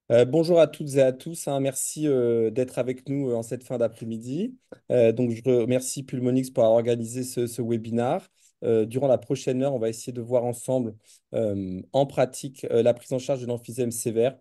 Bonjour à toutes et à tous, hein. Merci d'être avec nous en cette fin d'après-midi. Donc, je remercie Pulmonix pour avoir organisé ce webinaire. Durant la prochaine heure, on va essayer de voir ensemble en pratique la prise en charge de l'emphysème sévère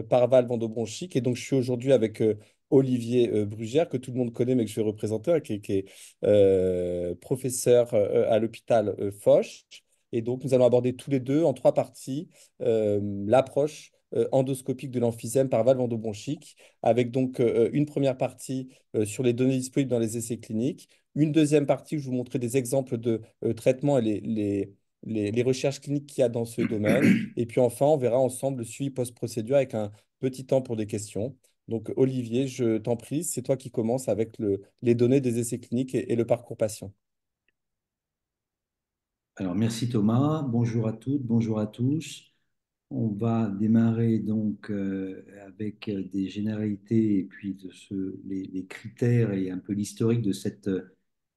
par valve endobronchique. Et donc, je suis aujourd'hui avec Olivier Brugère, que tout le monde connaît, mais que je vais représenter, hein, qui est professeur à l'hôpital Foch. Et donc, nous allons aborder tous les deux en trois parties l'approche endoscopique de l'emphysème par valve endobronchique, avec donc une première partie sur les données disponibles dans les essais cliniques, une deuxième partie où je vous montrer des exemples de traitements et les recherches cliniques qu'il y a dans ce domaine, et puis enfin, on verra ensemble le suivi post-procédure avec un petit temps pour des questions. Donc, Olivier, je t'en prie, c'est toi qui commences avec les données des essais cliniques et le parcours patient. Alors, merci Thomas. Bonjour à toutes, bonjour à tous. On va démarrer donc avec des généralités et puis les critères et un peu l'historique de cette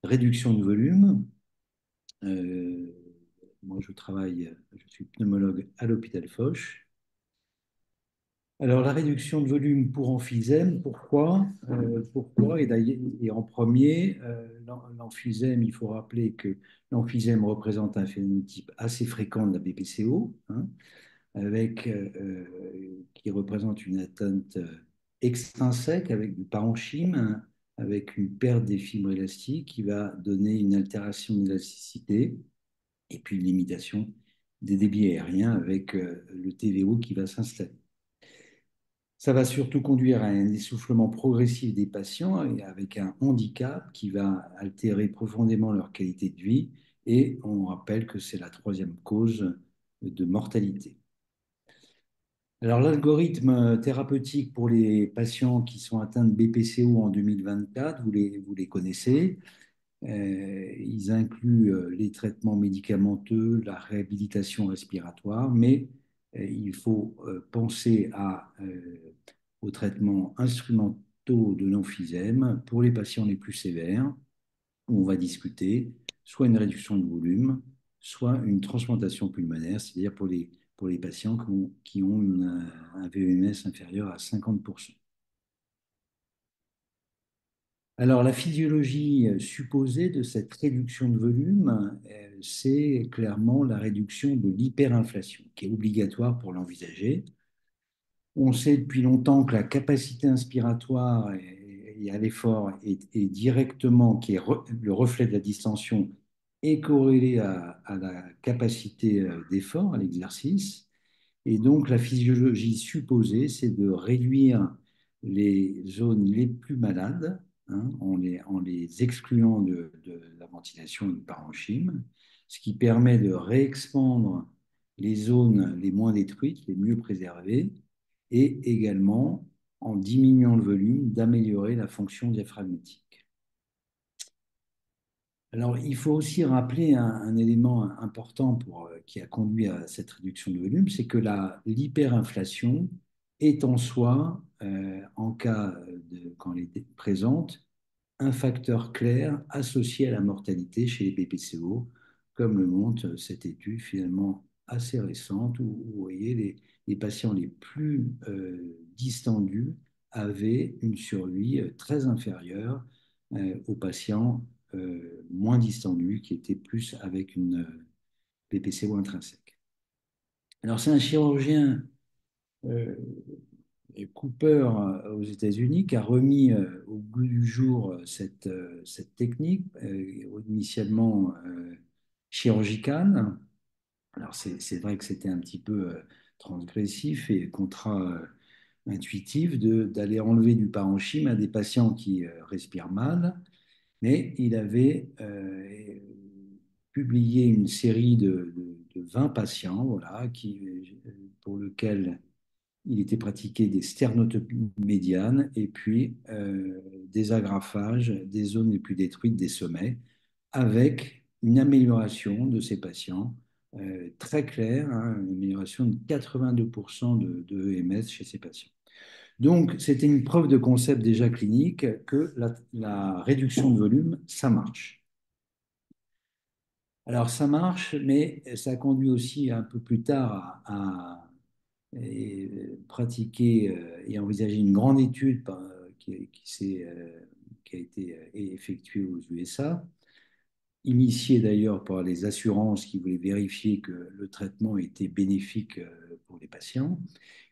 réduction de volume. Euh, Moi, je suis pneumologue à l'hôpital Foch. Alors, la réduction de volume pour emphysème, pourquoi? Pourquoi? Et en premier, l'emphysème, il faut rappeler que l'emphysème représente un phénotype assez fréquent de la BPCO, hein, qui représente une atteinte extrinsèque avec du parenchyme, hein, avec une perte des fibres élastiques qui va donner une altération d'élasticité et puis une limitation des débits aériens avec le TVO qui va s'installer. Ça va surtout conduire à un essoufflement progressif des patients et avec un handicap qui va altérer profondément leur qualité de vie. Et on rappelle que c'est la troisième cause de mortalité. Alors, l'algorithme thérapeutique pour les patients qui sont atteints de BPCO en 2024, vous les connaissez. Ils incluent les traitements médicamenteux, la réhabilitation respiratoire, mais il faut penser aux traitements instrumentaux de l'emphysème pour les patients les plus sévères, où on va discuter soit une réduction de volume, soit une transplantation pulmonaire, c'est-à-dire pour les patients qui ont un VEMS inférieur à 50%. Alors, la physiologie supposée de cette réduction de volume, c'est clairement la réduction de l'hyperinflation, qui est obligatoire pour l'envisager. On sait depuis longtemps que la capacité inspiratoire et à l'effort est directement, qui est le reflet de la distension, est corrélée à la capacité d'effort, à l'exercice. Et donc, la physiologie supposée, c'est de réduire les zones les plus malades, hein, en les excluant de la ventilation et du parenchyme, ce qui permet de réexpandre les zones les moins détruites, les mieux préservées, et également, en diminuant le volume, d'améliorer la fonction diaphragmatique. Alors, il faut aussi rappeler un élément important qui a conduit à cette réduction de volume, c'est que l'hyperinflation est en soi, en cas quand elle est présente, un facteur clair associé à la mortalité chez les BPCO, comme le montre cette étude finalement assez récente où vous voyez les patients les plus distendus avaient une survie très inférieure aux patients moins distendus qui étaient plus avec une BPCO intrinsèque. Alors c'est un chirurgien euh, Cooper aux États-Unis qui a remis au goût du jour cette technique, initialement chirurgicale. Alors c'est vrai que c'était un petit peu transgressif et contre-intuitif d'aller enlever du parenchyme à des patients qui respirent mal, mais il avait publié une série de 20 patients, voilà, pour lesquels il était pratiqué des sternotomies médianes et puis des agrafages des zones les plus détruites des sommets, avec une amélioration de ces patients très claire, hein, une amélioration de 82% de EMS chez ces patients. Donc, c'était une preuve de concept déjà clinique que la réduction de volume, ça marche. Alors, ça marche, mais ça conduit aussi un peu plus tard à pratiqué et envisagé une grande étude qui a été effectuée aux USA, initiée d'ailleurs par les assurances qui voulaient vérifier que le traitement était bénéfique pour les patients.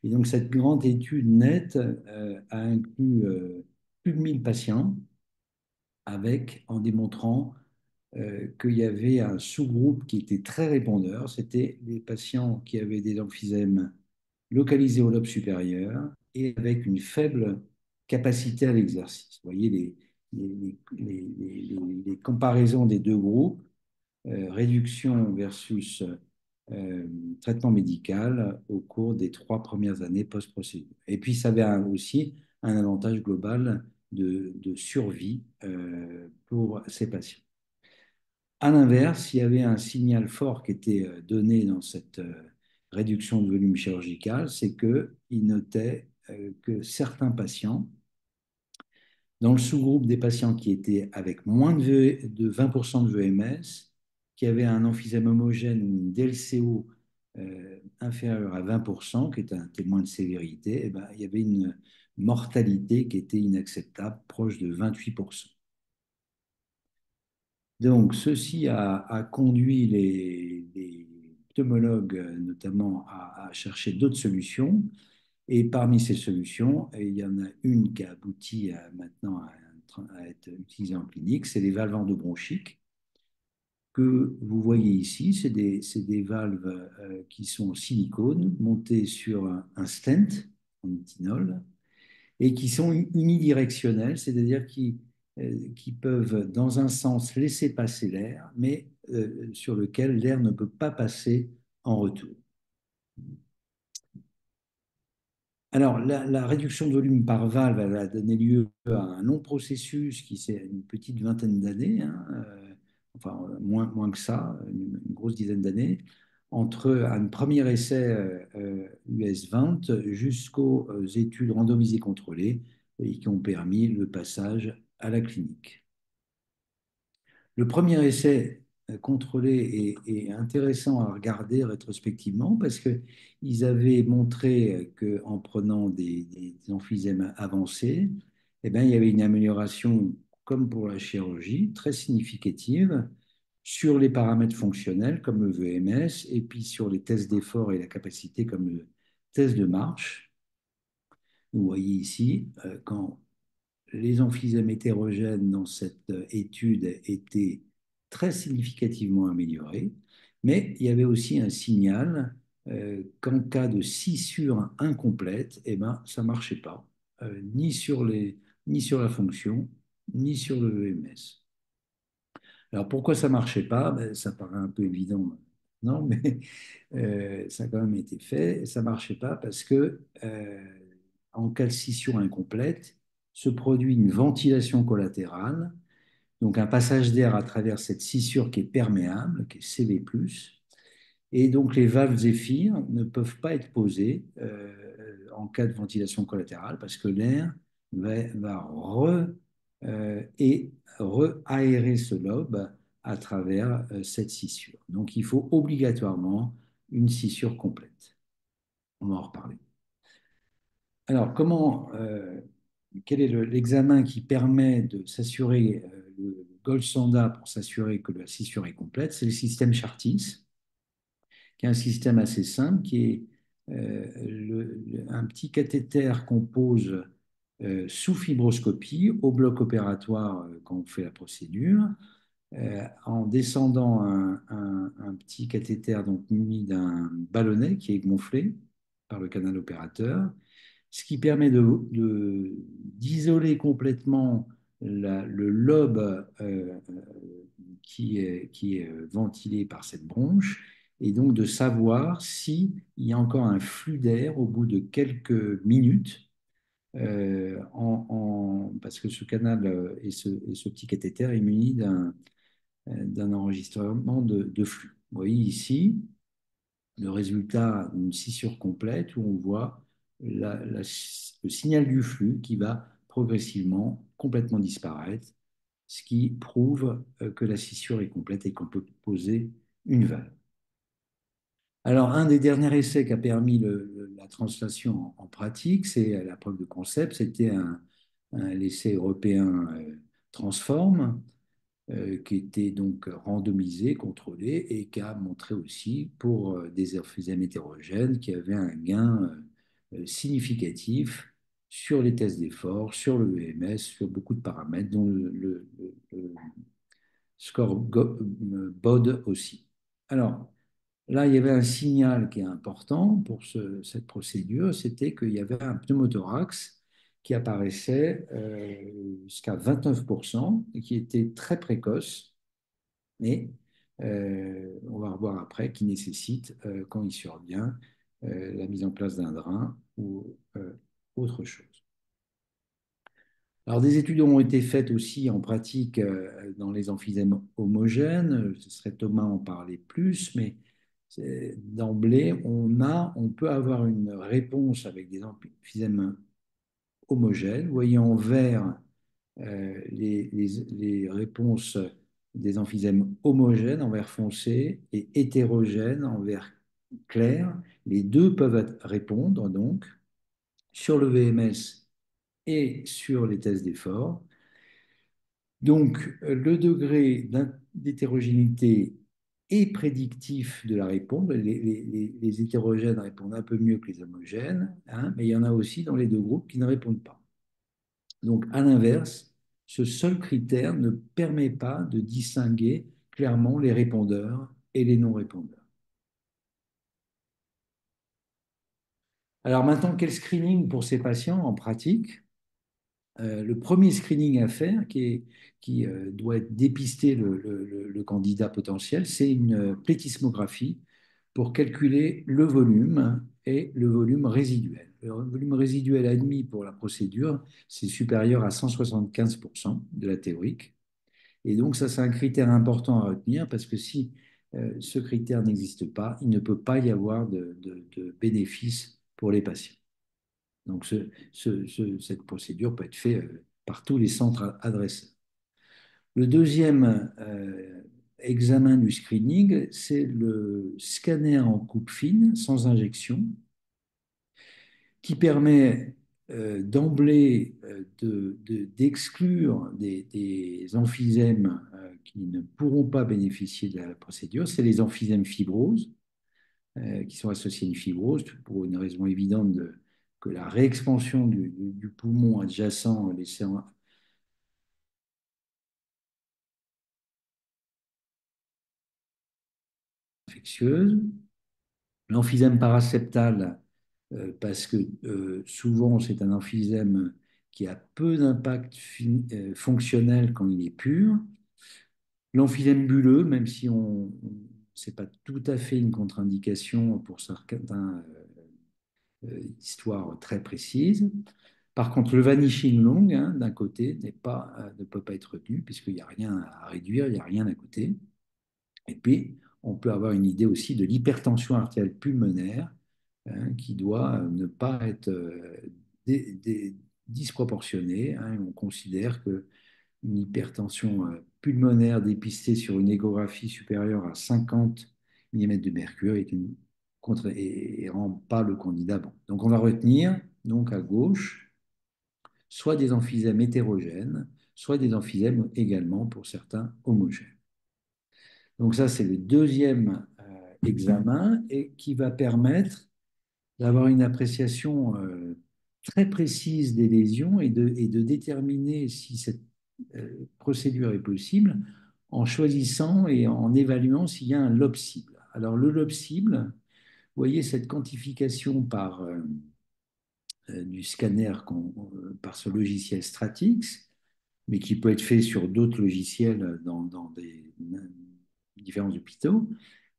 Et donc cette grande étude nette a inclus plus de 1000 patients en démontrant qu'il y avait un sous-groupe qui était très répondeur. C'était les patients qui avaient des emphysèmes localisés au lobe supérieur et avec une faible capacité à l'exercice. Vous voyez les comparaisons des deux groupes, réduction versus traitement médical au cours des 3 premières années post-procédure. Et puis, ça avait aussi un avantage global de survie pour ces patients. À l'inverse, il y avait un signal fort qui était donné dans cette réduction de volume chirurgical, c'est qu'il notait que certains patients, dans le sous-groupe des patients qui étaient avec moins de 20% de VMS, qui avaient un emphysème homogène ou une DLCO inférieure à 20%, qui est un témoin de sévérité, eh ben, il y avait une mortalité qui était inacceptable, proche de 28%. Donc, ceci a conduit les pneumologues notamment à chercher d'autres solutions. Et parmi ces solutions, il y en a une qui a abouti maintenant à être utilisée en clinique, c'est les valves endobronchiques que vous voyez ici. C'est des valves qui sont en silicone, montées sur un stent en éthanol et qui sont unidirectionnelles, c'est-à-dire qui peuvent, dans un sens, laisser passer l'air, mais sur lequel l'air ne peut pas passer en retour. Alors, la réduction de volume par valve, elle a donné lieu à un long processus qui, c'est une petite vingtaine d'années, hein, enfin moins que ça, une grosse dizaine d'années, entre un premier essai US-20 jusqu'aux études randomisées contrôlées et qui ont permis le passage à la clinique. Le premier essai contrôlé est intéressant à regarder rétrospectivement parce qu'ils avaient montré qu'en prenant des emphysèmes avancés, eh bien, il y avait une amélioration, comme pour la chirurgie, très significative sur les paramètres fonctionnels comme le VMS et puis sur les tests d'effort et la capacité comme le test de marche. Vous voyez ici, quand les emphysèmes hétérogènes dans cette étude étaient très significativement améliorés, mais il y avait aussi un signal qu'en cas de scissure incomplète, eh ben, ça ne marchait pas, ni sur la fonction, ni sur le EMS. Alors pourquoi ça ne marchait pas? Ben, ça paraît un peu évident, non, mais ça a quand même été fait. Ça ne marchait pas parce que en cas de scission incomplète, se produit une ventilation collatérale, donc un passage d'air à travers cette scissure qui est perméable, qui est CV+, et donc les valves Zéphyr ne peuvent pas être posées en cas de ventilation collatérale parce que l'air va re-aérer ce lobe à travers cette scissure. Donc il faut obligatoirement une scissure complète. On va en reparler. Alors, quel est l'examen qui permet de s'assurer, le gold standard pour s'assurer que la scissure est complète? C'est le système Chartis, qui est un système assez simple, qui est un petit cathéter qu'on pose sous fibroscopie au bloc opératoire quand on fait la procédure, en descendant un petit cathéter donc muni d'un ballonnet qui est gonflé par le canal opérateur, ce qui permet d'isoler complètement le lobe qui est ventilé par cette bronche et donc de savoir s'il y a encore un flux d'air au bout de quelques minutes parce que ce canal et ce petit cathéter est muni d'un enregistrement de flux. Vous voyez ici le résultat d'une scissure complète où on voit le signal du flux qui va progressivement complètement disparaître, ce qui prouve que la scissure est complète et qu'on peut poser une valve. Alors, un des derniers essais qui a permis la translation en pratique, c'est la preuve de concept, c'était l'essai européen Transform, qui était donc randomisé, contrôlé, et qui a montré aussi pour des emphysèmes hétérogènes qu'il y avait un gain significatif sur les tests d'effort, sur le EMS, sur beaucoup de paramètres, dont le score BOD aussi. Alors, là, il y avait un signal qui est important pour cette procédure, c'était qu'il y avait un pneumothorax qui apparaissait jusqu'à 29% et qui était très précoce, mais on va revoir après, qui nécessite, quand il survient, la mise en place d'un drain ou autre chose. Alors, des études ont été faites aussi en pratique dans les emphysèmes homogènes. Ce serait Thomas en parler plus, mais d'emblée, on peut avoir une réponse avec des emphysèmes homogènes. Vous voyez en vert les réponses des emphysèmes homogènes en vert foncé et hétérogènes en vert clair. Les deux peuvent répondre donc sur le VMS et sur les tests d'effort. Donc, le degré d'hétérogénéité est prédictif de la réponse. Les hétérogènes répondent un peu mieux que les homogènes, hein, mais il y en a aussi dans les deux groupes qui ne répondent pas. Donc, à l'inverse, ce seul critère ne permet pas de distinguer clairement les répondeurs et les non-répondeurs. Alors maintenant, quel screening pour ces patients en pratique? Le premier screening à faire, qui doit dépister le candidat potentiel, c'est une plétismographie pour calculer le volume et le volume résiduel. Le volume résiduel admis pour la procédure, c'est supérieur à 175% de la théorique. Et donc, ça, c'est un critère important à retenir parce que si ce critère n'existe pas, il ne peut pas y avoir de bénéfice pour les patients. Donc, cette procédure peut être faite par tous les centres adressés. Le deuxième examen du screening, c'est le scanner en coupe fine, sans injection, qui permet d'emblée d'exclure des emphysèmes qui ne pourront pas bénéficier de la procédure. C'est les emphysèmes fibroses, qui sont associés à une fibrose, pour une raison évidente que la réexpansion du poumon adjacent laissant infectieuse. L'emphysème paraseptal, parce que souvent c'est un emphysème qui a peu d'impact fonctionnel quand il est pur. L'emphysème bulleux, même si c'est pas tout à fait une contre-indication pour certaines histoires très précises. Par contre, le vanishing long, hein, d'un côté, ne peut pas être retenu, puisqu'il n'y a rien à réduire, il n'y a rien à côté. Et puis, on peut avoir une idée aussi de l'hypertension artérielle pulmonaire, hein, qui doit ne pas être disproportionnée, hein. On considère qu'une hypertension pulmonaire dépistée sur une échographie supérieure à 50 mm de mercure et rend pas le candidat bon. Donc, on va retenir, donc à gauche, soit des emphysèmes hétérogènes, soit des emphysèmes également, pour certains, homogènes. Donc ça, c'est le deuxième examen et qui va permettre d'avoir une appréciation très précise des lésions et de déterminer si cette procédure est possible en choisissant et en évaluant s'il y a un lobe cible. Alors le lobe cible, vous voyez cette quantification du scanner par ce logiciel Stratix, mais qui peut être fait sur d'autres logiciels dans des différents hôpitaux,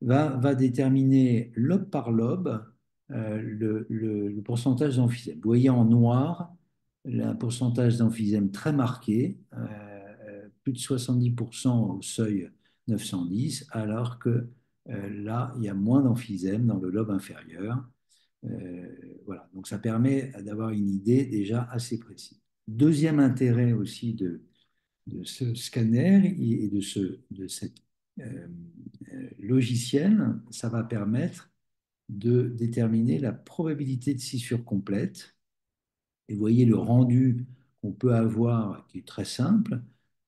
va déterminer lobe par lobe le pourcentage d'emphysème. Vous voyez en noir un pourcentage d'emphysème très marqué, plus de 70% au seuil 910, alors que là, il y a moins d'emphysème dans le lobe inférieur. Voilà, donc ça permet d'avoir une idée déjà assez précise. Deuxième intérêt aussi de ce scanner et de ce logiciel, ça va permettre de déterminer la probabilité de scissure complète. Et vous voyez le rendu qu'on peut avoir, qui est très simple.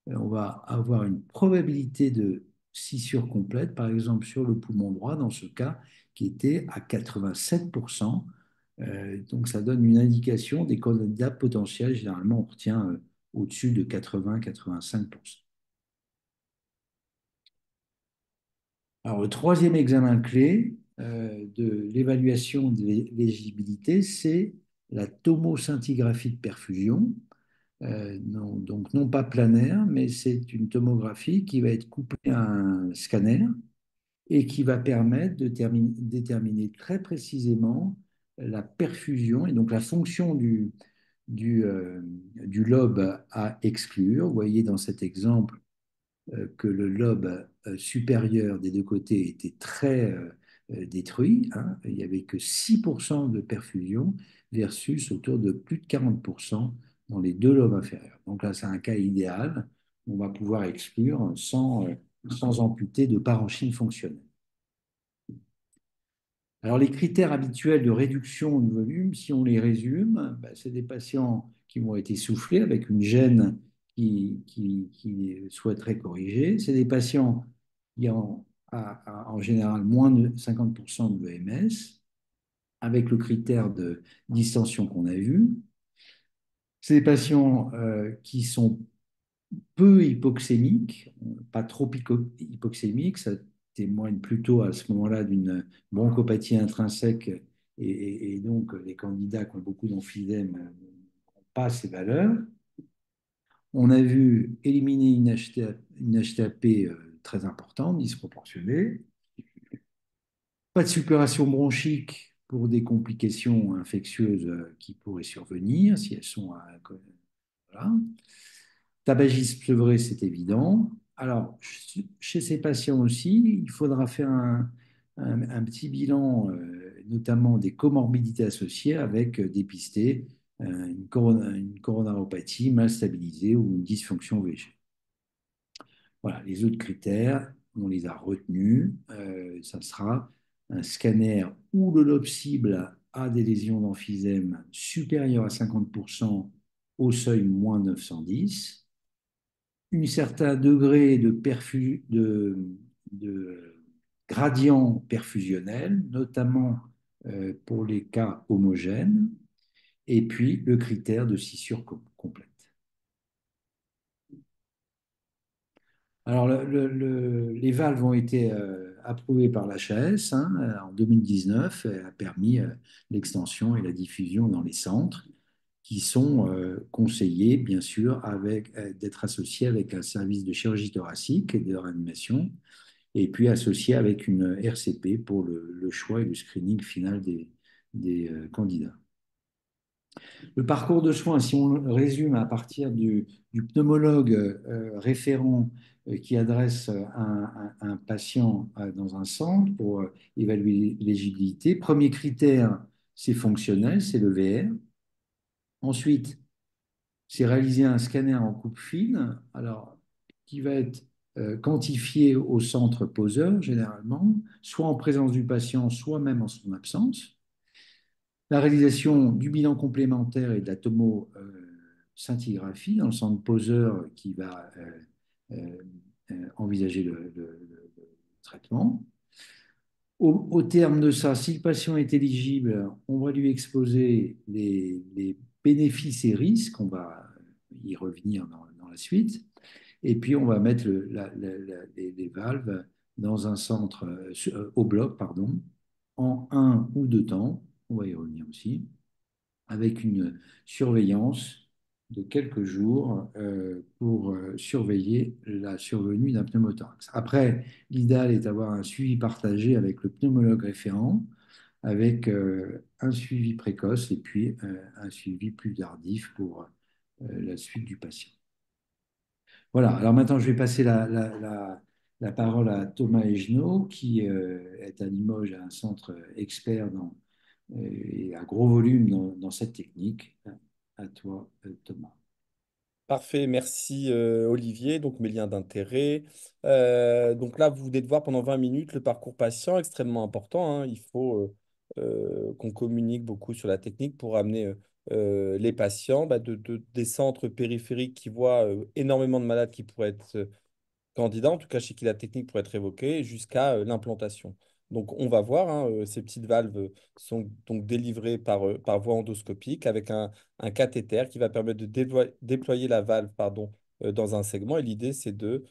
On va avoir une probabilité de scissure complète, par exemple sur le poumon droit, dans ce cas, qui était à 87%. Donc ça donne une indication des candidats potentiels. Généralement, on retient au-dessus de 80-85%. Alors, le troisième examen clé de l'évaluation de l'éligibilité, c'est la tomoscintigraphie de perfusion. Donc, non pas planaire, mais c'est une tomographie qui va être couplée à un scanner et qui va permettre de déterminer très précisément la perfusion et donc la fonction du lobe à exclure. Vous voyez dans cet exemple que le lobe supérieur des deux côtés était très détruit, hein. Il n'y avait que 6% de perfusion versus autour de plus de 40% dans les deux lobes inférieurs. Donc là, c'est un cas idéal. On va pouvoir exclure sans amputer de parenchyme fonctionnel. Alors, les critères habituels de réduction de volume, si on les résume, ben, c'est des patients qui vont être essoufflés avec une gêne qui souhaiterait corriger. C'est des patients qui ont en général moins de 50% de VMS, avec le critère de distension qu'on a vu. C'est des patients qui sont peu hypoxémiques, pas trop hypoxémiques, ça témoigne plutôt à ce moment-là d'une bronchopathie intrinsèque et donc les candidats qui ont beaucoup d'emphysème n'ont pas ces valeurs. On a vu éliminer une HTAP très importante, disproportionnée. Pas de suppuration bronchique pour des complications infectieuses qui pourraient survenir si elles sont à, voilà. Tabagisme sevré, c'est évident. Alors, chez ces patients aussi, il faudra faire un petit bilan, notamment des comorbidités associées avec dépister une coronaropathie mal stabilisée ou une dysfonction VG. Voilà, les autres critères, on les a retenus. Ça sera un scanner où le lobe cible a des lésions d'emphysème supérieures à 50% au seuil moins 910, un certain degré de gradient perfusionnel, notamment pour les cas homogènes, et puis le critère de scissure complète. Alors, les valves ont été approuvées par l'HAS en 2019 et a permis l'extension et la diffusion dans les centres qui sont conseillés, bien sûr, d'être associés avec un service de chirurgie thoracique et de réanimation, et puis associés avec une RCP pour le choix et le screening final des candidats. Le parcours de soins, si on le résume à partir du pneumologue référent qui adresse un patient dans un centre pour évaluer l'éligibilité, premier critère, c'est fonctionnel, c'est le VR. Ensuite, c'est réaliser un scanner en coupe fine, alors qui va être quantifié au centre poseur généralement, soit en présence du patient, soit même en son absence. La réalisation du bilan complémentaire et de la tomoscintigraphie dans le centre poseur qui va envisager le traitement. Au terme de ça, si le patient est éligible, on va lui exposer les bénéfices et risques, on va y revenir dans la suite, et puis on va mettre les valves dans un centre, au bloc, pardon, en un ou deux temps, on va y revenir aussi, avec une surveillance de quelques jours pour surveiller la survenue d'un pneumothorax. Après, l'idéal est d'avoir un suivi partagé avec le pneumologue référent, avec un suivi précoce et puis un suivi plus tardif pour la suite du patient. Voilà, alors maintenant je vais passer la parole à Thomas Egenot, qui est à Limoges, à un centre expert et à gros volume dans cette technique. À toi, Thomas. Parfait, merci Olivier. Donc mes liens d'intérêt. Donc là, vous venez de voir pendant 20 minutes le parcours patient, extrêmement important, hein. Il faut qu'on communique beaucoup sur la technique pour amener les patients des centres périphériques qui voient énormément de malades qui pourraient être candidat, en tout cas chez qui la technique pourrait être évoquée, jusqu'à l'implantation. Donc, on va voir, hein, ces petites valves sont donc délivrées par voie endoscopique avec un cathéter qui va permettre de déployer la valve, pardon, dans un segment. Et l'idée, c'est de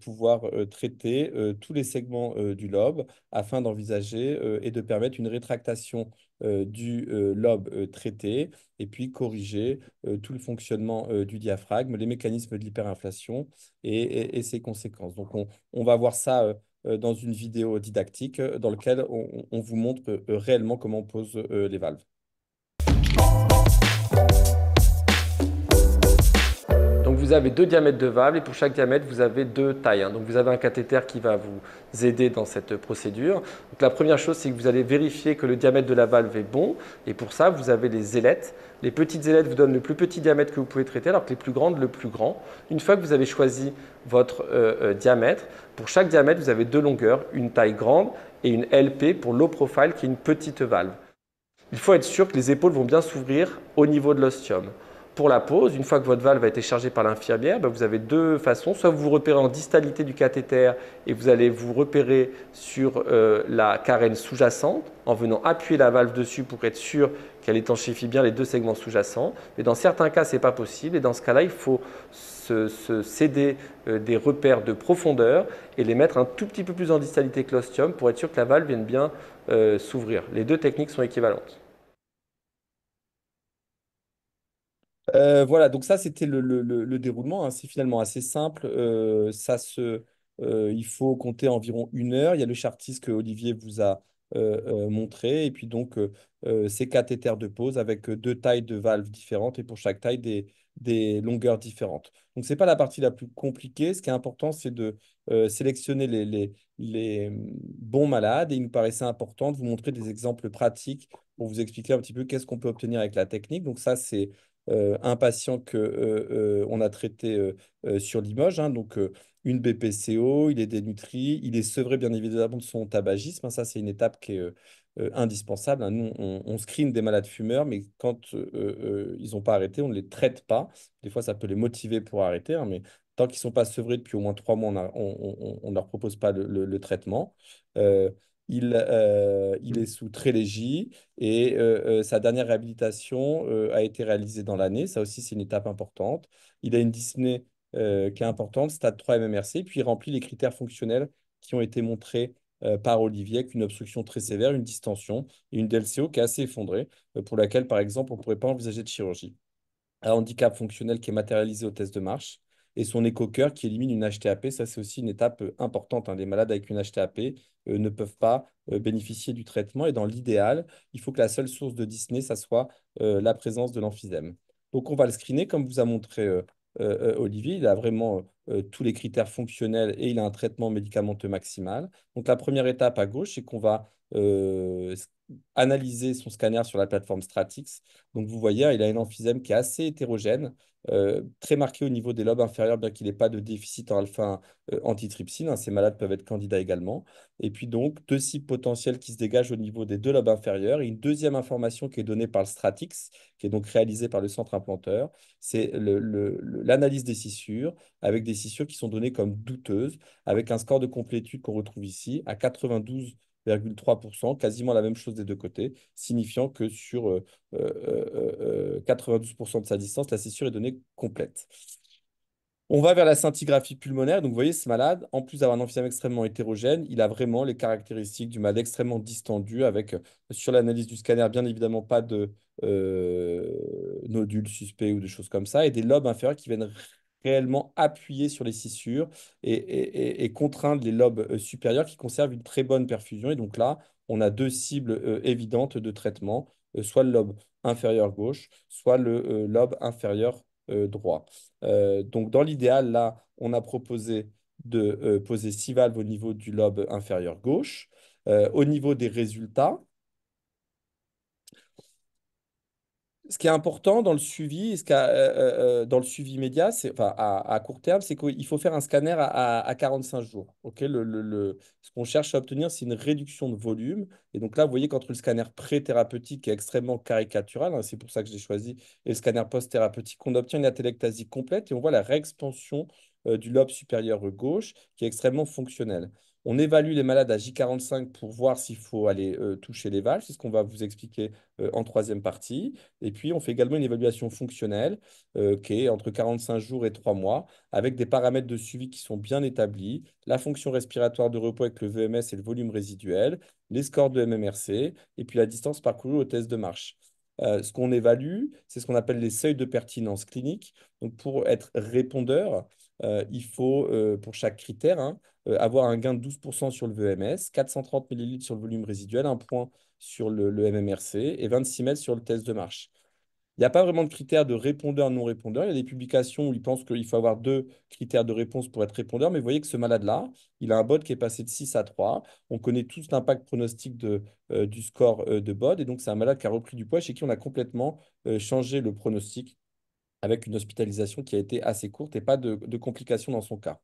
pouvoir traiter tous les segments du lobe afin d'envisager et de permettre une rétractation du lobe traité et puis corriger tout le fonctionnement du diaphragme, les mécanismes de l'hyperinflation et ses conséquences. Donc, on va voir ça dans une vidéo didactique dans laquelle on vous montre réellement comment on pose les valves. Donc vous avez deux diamètres de valve et pour chaque diamètre, vous avez deux tailles, hein. Donc vous avez un cathéter qui va vous aider dans cette procédure. Donc la première chose, c'est que vous allez vérifier que le diamètre de la valve est bon. Et pour ça, vous avez les ailettes. Les petites ailettes vous donnent le plus petit diamètre que vous pouvez traiter, alors que les plus grandes, le plus grand. Une fois que vous avez choisi votre diamètre, pour chaque diamètre, vous avez deux longueurs, une taille grande et une LP pour low profile, qui est une petite valve. Il faut être sûr que les épaules vont bien s'ouvrir au niveau de l'ostium. Pour la pose, une fois que votre valve a été chargée par l'infirmière, vous avez deux façons. Soit vous vous repérez en distalité du cathéter et vous allez vous repérer sur la carène sous-jacente en venant appuyer la valve dessus pour être sûr qu'elle étanchifie bien les deux segments sous-jacents. Mais dans certains cas, ce n'est pas possible et dans ce cas-là, il faut se céder des repères de profondeur et les mettre un tout petit peu plus en distalité que l'ostium pour être sûr que la valve vienne bien s'ouvrir. Les deux techniques sont équivalentes. Voilà, donc ça c'était le déroulement, hein. C'est finalement assez simple. Il faut compter environ 1 heure. Il y a le chartis que Olivier vous a montré, et puis donc ces cathéters de pose avec deux tailles de valves différentes et pour chaque taille des longueurs différentes. Donc c'est pas la partie la plus compliquée. Ce qui est important, c'est de sélectionner les bons malades, et il nous paraissait important de vous montrer des exemples pratiques pour vous expliquer un petit peu qu'est-ce qu'on peut obtenir avec la technique. Donc ça, c'est un patient que on a traité sur Limoges, hein, donc une BPCO, il est dénutri, il est sevré bien évidemment de son tabagisme, hein. Ça, c'est une étape qui est indispensable, hein. Nous, on screen des malades fumeurs, mais quand ils n'ont pas arrêté, on ne les traite pas. Des fois, ça peut les motiver pour arrêter, hein, mais tant qu'ils ne sont pas sevrés depuis au moins 3 mois, on ne leur propose pas le traitement. Euh, il est sous Trelegy et sa dernière réhabilitation a été réalisée dans l'année. Ça aussi, c'est une étape importante. Il a une dyspnée qui est importante, stade 3 MMRC, puis il remplit les critères fonctionnels qui ont été montrés par Olivier, avec une obstruction très sévère, une distension et une DLCO qui est assez effondrée, pour laquelle, par exemple, on ne pourrait pas envisager de chirurgie. Un handicap fonctionnel qui est matérialisé au test de marche, et son écho-cœur qui élimine une HTAP. Ça, c'est aussi une étape importante, hein. Les malades avec une HTAP ne peuvent pas bénéficier du traitement. Et dans l'idéal, il faut que la seule source de dyspnée, ça soit la présence de l'emphysème. Donc, on va le screener, comme vous a montré Olivier. Il a vraiment tous les critères fonctionnels et il a un traitement médicamenteux maximal. Donc, la première étape à gauche, c'est qu'on va analyser son scanner sur la plateforme Stratix. Donc, vous voyez, hein, il a un emphysème qui est assez hétérogène, très marqué au niveau des lobes inférieurs, bien qu'il n'ait pas de déficit en alpha antitrypsine, hein. Ces malades peuvent être candidats également. Et puis donc, deux cibles potentielles qui se dégagent au niveau des deux lobes inférieurs. Et une deuxième information qui est donnée par le Stratix, qui est donc réalisée par le centre implanteur, c'est l'analyse des scissures, avec des scissures qui sont données comme douteuses, avec un score de complétude qu'on retrouve ici à 92,3%, quasiment la même chose des deux côtés, signifiant que sur 92% de sa distance, la scissure est donnée complète. On va vers la scintigraphie pulmonaire. Donc, vous voyez, ce malade, en plus d'avoir un emphysème extrêmement hétérogène, il a vraiment les caractéristiques du malade extrêmement distendu, avec, sur l'analyse du scanner, bien évidemment, pas de nodules suspects ou de choses comme ça, et des lobes inférieurs qui viennent réellement appuyer sur les scissures et contraindre les lobes supérieurs qui conservent une très bonne perfusion. Et donc là, on a deux cibles évidentes de traitement, soit le lobe inférieur gauche, soit le lobe inférieur droit. Donc, dans l'idéal, là, on a proposé de poser 6 valves au niveau du lobe inférieur gauche. Au niveau des résultats, Ce qui est important dans le suivi, dans le suivi média, enfin, à court terme, c'est qu'il faut faire un scanner à 45 jours. Ok, ce qu'on cherche à obtenir, c'est une réduction de volume. Et donc là, vous voyez qu'entre le scanner pré-thérapeutique, qui est extrêmement caricatural, hein, c'est pour ça que j'ai choisi, et le scanner post-thérapeutique, on obtient une atélectasie complète et on voit la réexpansion du lobe supérieur gauche, qui est extrêmement fonctionnelle. On évalue les malades à J45 pour voir s'il faut aller toucher les valves. C'est ce qu'on va vous expliquer en troisième partie. Et puis, on fait également une évaluation fonctionnelle qui est entre 45 jours et 3 mois, avec des paramètres de suivi qui sont bien établis, la fonction respiratoire de repos avec le VMS et le volume résiduel, les scores de MMRC, et puis la distance parcourue au test de marche. Ce qu'on évalue, c'est ce qu'on appelle les seuils de pertinence clinique. Donc, pour être répondeur, il faut, pour chaque critère, hein, avoir un gain de 12% sur le VMS, 430 millilitres sur le volume résiduel, un point sur le MMRC et 26 mètres sur le test de marche. Il n'y a pas vraiment de critères de répondeur, non-répondeur. Il y a des publications où ils pensent qu'il faut avoir deux critères de réponse pour être répondeur, mais vous voyez que ce malade-là, il a un BOD qui est passé de 6 à 3. On connaît tous l'impact pronostic du score de BOD, et donc c'est un malade qui a repris du poids, chez qui on a complètement changé le pronostic avec une hospitalisation qui a été assez courte et pas de complications dans son cas.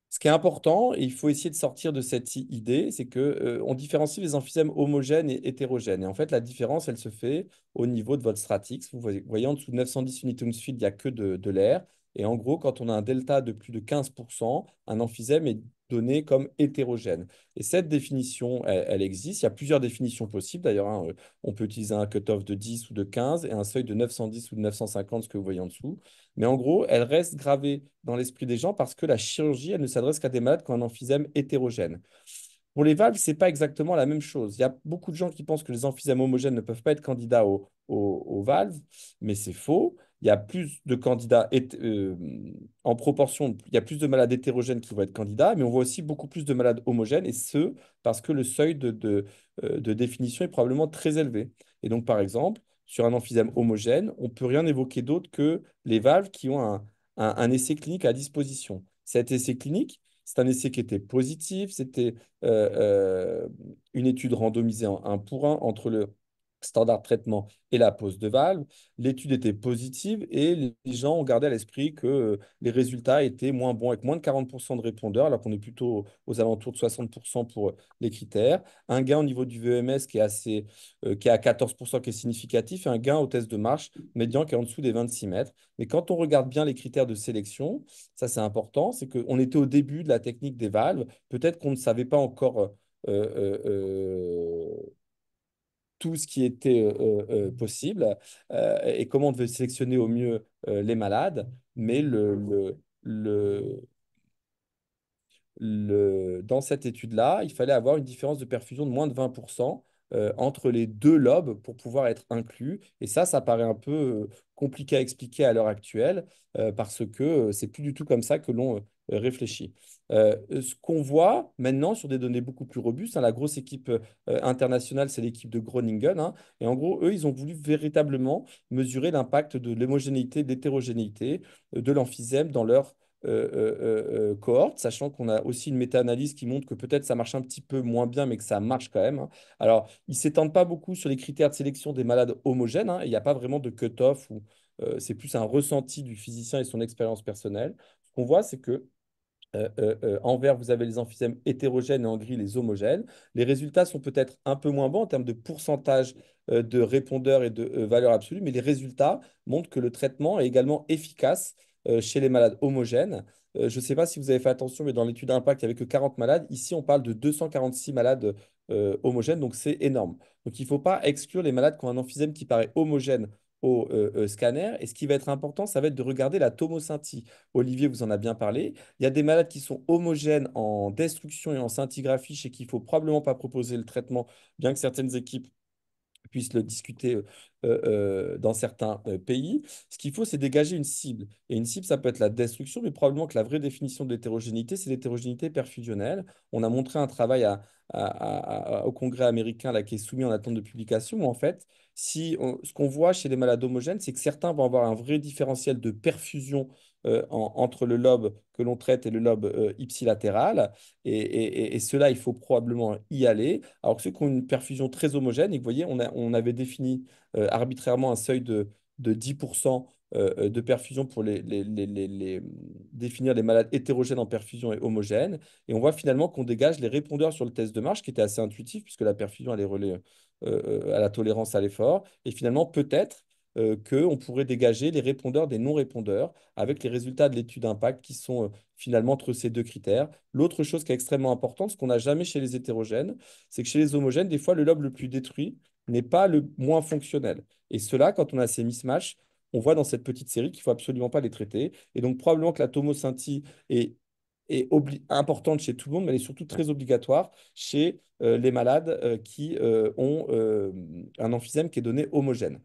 Ce qui est important, et il faut essayer de sortir de cette idée, c'est que, on différencie les emphysèmes homogènes et hétérogènes. Et en fait, la différence, elle se fait au niveau de votre stratix. Vous voyez, en dessous de 910 newtons field, il n'y a que de l'air. Et en gros, quand on a un delta de plus de 15%, un emphysème est donné comme hétérogène. Et cette définition, elle existe. Il y a plusieurs définitions possibles. D'ailleurs, hein, on peut utiliser un cutoff de 10 ou de 15 et un seuil de 910 ou de 950, ce que vous voyez en dessous. Mais en gros, elle reste gravée dans l'esprit des gens parce que la chirurgie, elle ne s'adresse qu'à des malades qui ont un emphysème hétérogène. Pour les valves, ce n'est pas exactement la même chose. Il y a beaucoup de gens qui pensent que les emphysèmes homogènes ne peuvent pas être candidats aux valves, mais c'est faux. Il y a plus de candidats en proportion, il y a plus de malades hétérogènes qui vont être candidats, mais on voit aussi beaucoup plus de malades homogènes, et ce, parce que le seuil de définition est probablement très élevé. Et donc, par exemple, sur un emphysème homogène, on ne peut rien évoquer d'autre que les valves qui ont un essai clinique à disposition. Cet essai clinique, c'est un essai qui était positif, c'était une étude randomisée en 1 pour 1 entre le standard de traitement et la pose de valve. L'étude était positive et les gens ont gardé à l'esprit que les résultats étaient moins bons, avec moins de 40% de répondeurs, alors qu'on est plutôt aux alentours de 60% pour les critères. Un gain au niveau du VMS qui est à 14%, qui est significatif, et un gain au test de marche médian qui est en dessous des 26 mètres. Mais quand on regarde bien les critères de sélection, ça c'est important, c'est qu'on était au début de la technique des valves. Peut-être qu'on ne savait pas encore euh, tout ce qui était possible et comment on devait sélectionner au mieux les malades. Mais dans cette étude-là, il fallait avoir une différence de perfusion de moins de 20% entre les deux lobes pour pouvoir être inclus. Et ça paraît un peu compliqué à expliquer à l'heure actuelle parce que c'est plus du tout comme ça que l'on réfléchit. Ce qu'on voit maintenant sur des données beaucoup plus robustes, hein, la grosse équipe internationale, c'est l'équipe de Groningen, hein, et en gros, eux, ils ont voulu véritablement mesurer l'impact de l'homogénéité, de l'hétérogénéité de l'emphysème dans leur cohorte, sachant qu'on a aussi une méta-analyse qui montre que peut-être ça marche un petit peu moins bien, mais que ça marche quand même, hein. Alors, ils ne s'étendent pas beaucoup sur les critères de sélection des malades homogènes, hein, et il n'y a pas vraiment de cut-off, ou c'est plus un ressenti du physicien et son expérience personnelle. Ce qu'on voit, c'est que en vert, vous avez les emphysèmes hétérogènes et en gris, les homogènes. Les résultats sont peut-être un peu moins bons en termes de pourcentage de répondeurs et de valeur absolue, mais les résultats montrent que le traitement est également efficace chez les malades homogènes. Je ne sais pas si vous avez fait attention, mais dans l'étude d'impact, il n'y avait que 40 malades. Ici, on parle de 246 malades homogènes, donc c'est énorme. Donc il ne faut pas exclure les malades qui ont un emphysème qui paraît homogène au scanner. Et ce qui va être important, ça va être de regarder la tomosynthie. Olivier vous en a bien parlé. Il y a des malades qui sont homogènes en destruction et en scintigraphie, chez qui il ne faut probablement pas proposer le traitement, bien que certaines équipes puissent le discuter dans certains pays. Ce qu'il faut, c'est dégager une cible. Et une cible, ça peut être la destruction, mais probablement que la vraie définition de l'hétérogénéité, c'est l'hétérogénéité perfusionnelle. On a montré un travail au Congrès américain là, qui est soumis en attente de publication, où en fait, Ce qu'on voit chez les malades homogènes, c'est que certains vont avoir un vrai différentiel de perfusion entre le lobe que l'on traite et le lobe ipsilatéral. Et cela, il faut probablement y aller. Alors que ceux qui ont une perfusion très homogène, et vous voyez, on avait défini arbitrairement un seuil de 10% de perfusion pour définir les malades hétérogènes en perfusion et homogènes. Et on voit finalement qu'on dégage les répondeurs sur le test de marche, qui était assez intuitif, puisque la perfusion, elle est relais à la tolérance à l'effort. Et finalement, peut-être qu'on pourrait dégager les répondeurs des non-répondeurs avec les résultats de l'étude d'impact qui sont finalement entre ces deux critères. L'autre chose qui est extrêmement importante, ce qu'on n'a jamais chez les hétérogènes, c'est que chez les homogènes, des fois, le lobe le plus détruit n'est pas le moins fonctionnel. Et cela, quand on a ces mismatchs, on voit dans cette petite série qu'il ne faut absolument pas les traiter. Et donc, probablement que la tomosynthie est importante chez tout le monde, mais elle est surtout très obligatoire chez les malades qui ont un emphysème qui est donné homogène.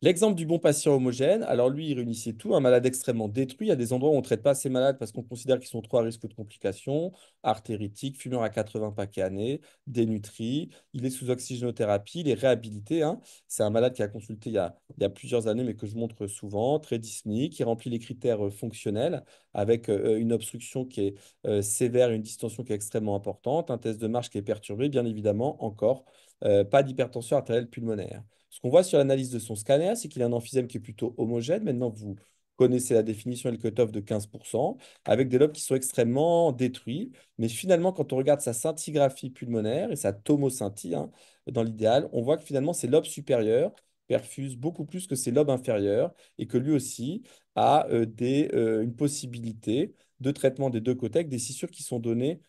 L'exemple du bon patient homogène, alors lui, il réunissait tout, un malade extrêmement détruit. Il y a des endroits où on ne traite pas ces malades parce qu'on considère qu'ils sont trop à risque de complications, artéritique, fumeur à 80 paquets années, dénutri, il est sous oxygénothérapie, il est réhabilité, hein. C'est un malade qui a consulté il y a plusieurs années, mais que je montre souvent, très dyspnique, qui remplit les critères fonctionnels avec une obstruction qui est sévère, une distension qui est extrêmement importante, un test de marche qui est perturbé, bien évidemment, encore, pas d'hypertension artérielle pulmonaire. Ce qu'on voit sur l'analyse de son scanner, c'est qu'il a un emphysème qui est plutôt homogène. Maintenant, vous connaissez la définition et le cutoff de 15%, avec des lobes qui sont extrêmement détruits. Mais finalement, quand on regarde sa scintigraphie pulmonaire et sa tomosynthie, hein, dans l'idéal, on voit que finalement, ses lobes supérieurs perfusent beaucoup plus que ses lobes inférieurs et que lui aussi a une possibilité de traitement des deux côtés avec des scissures qui sont données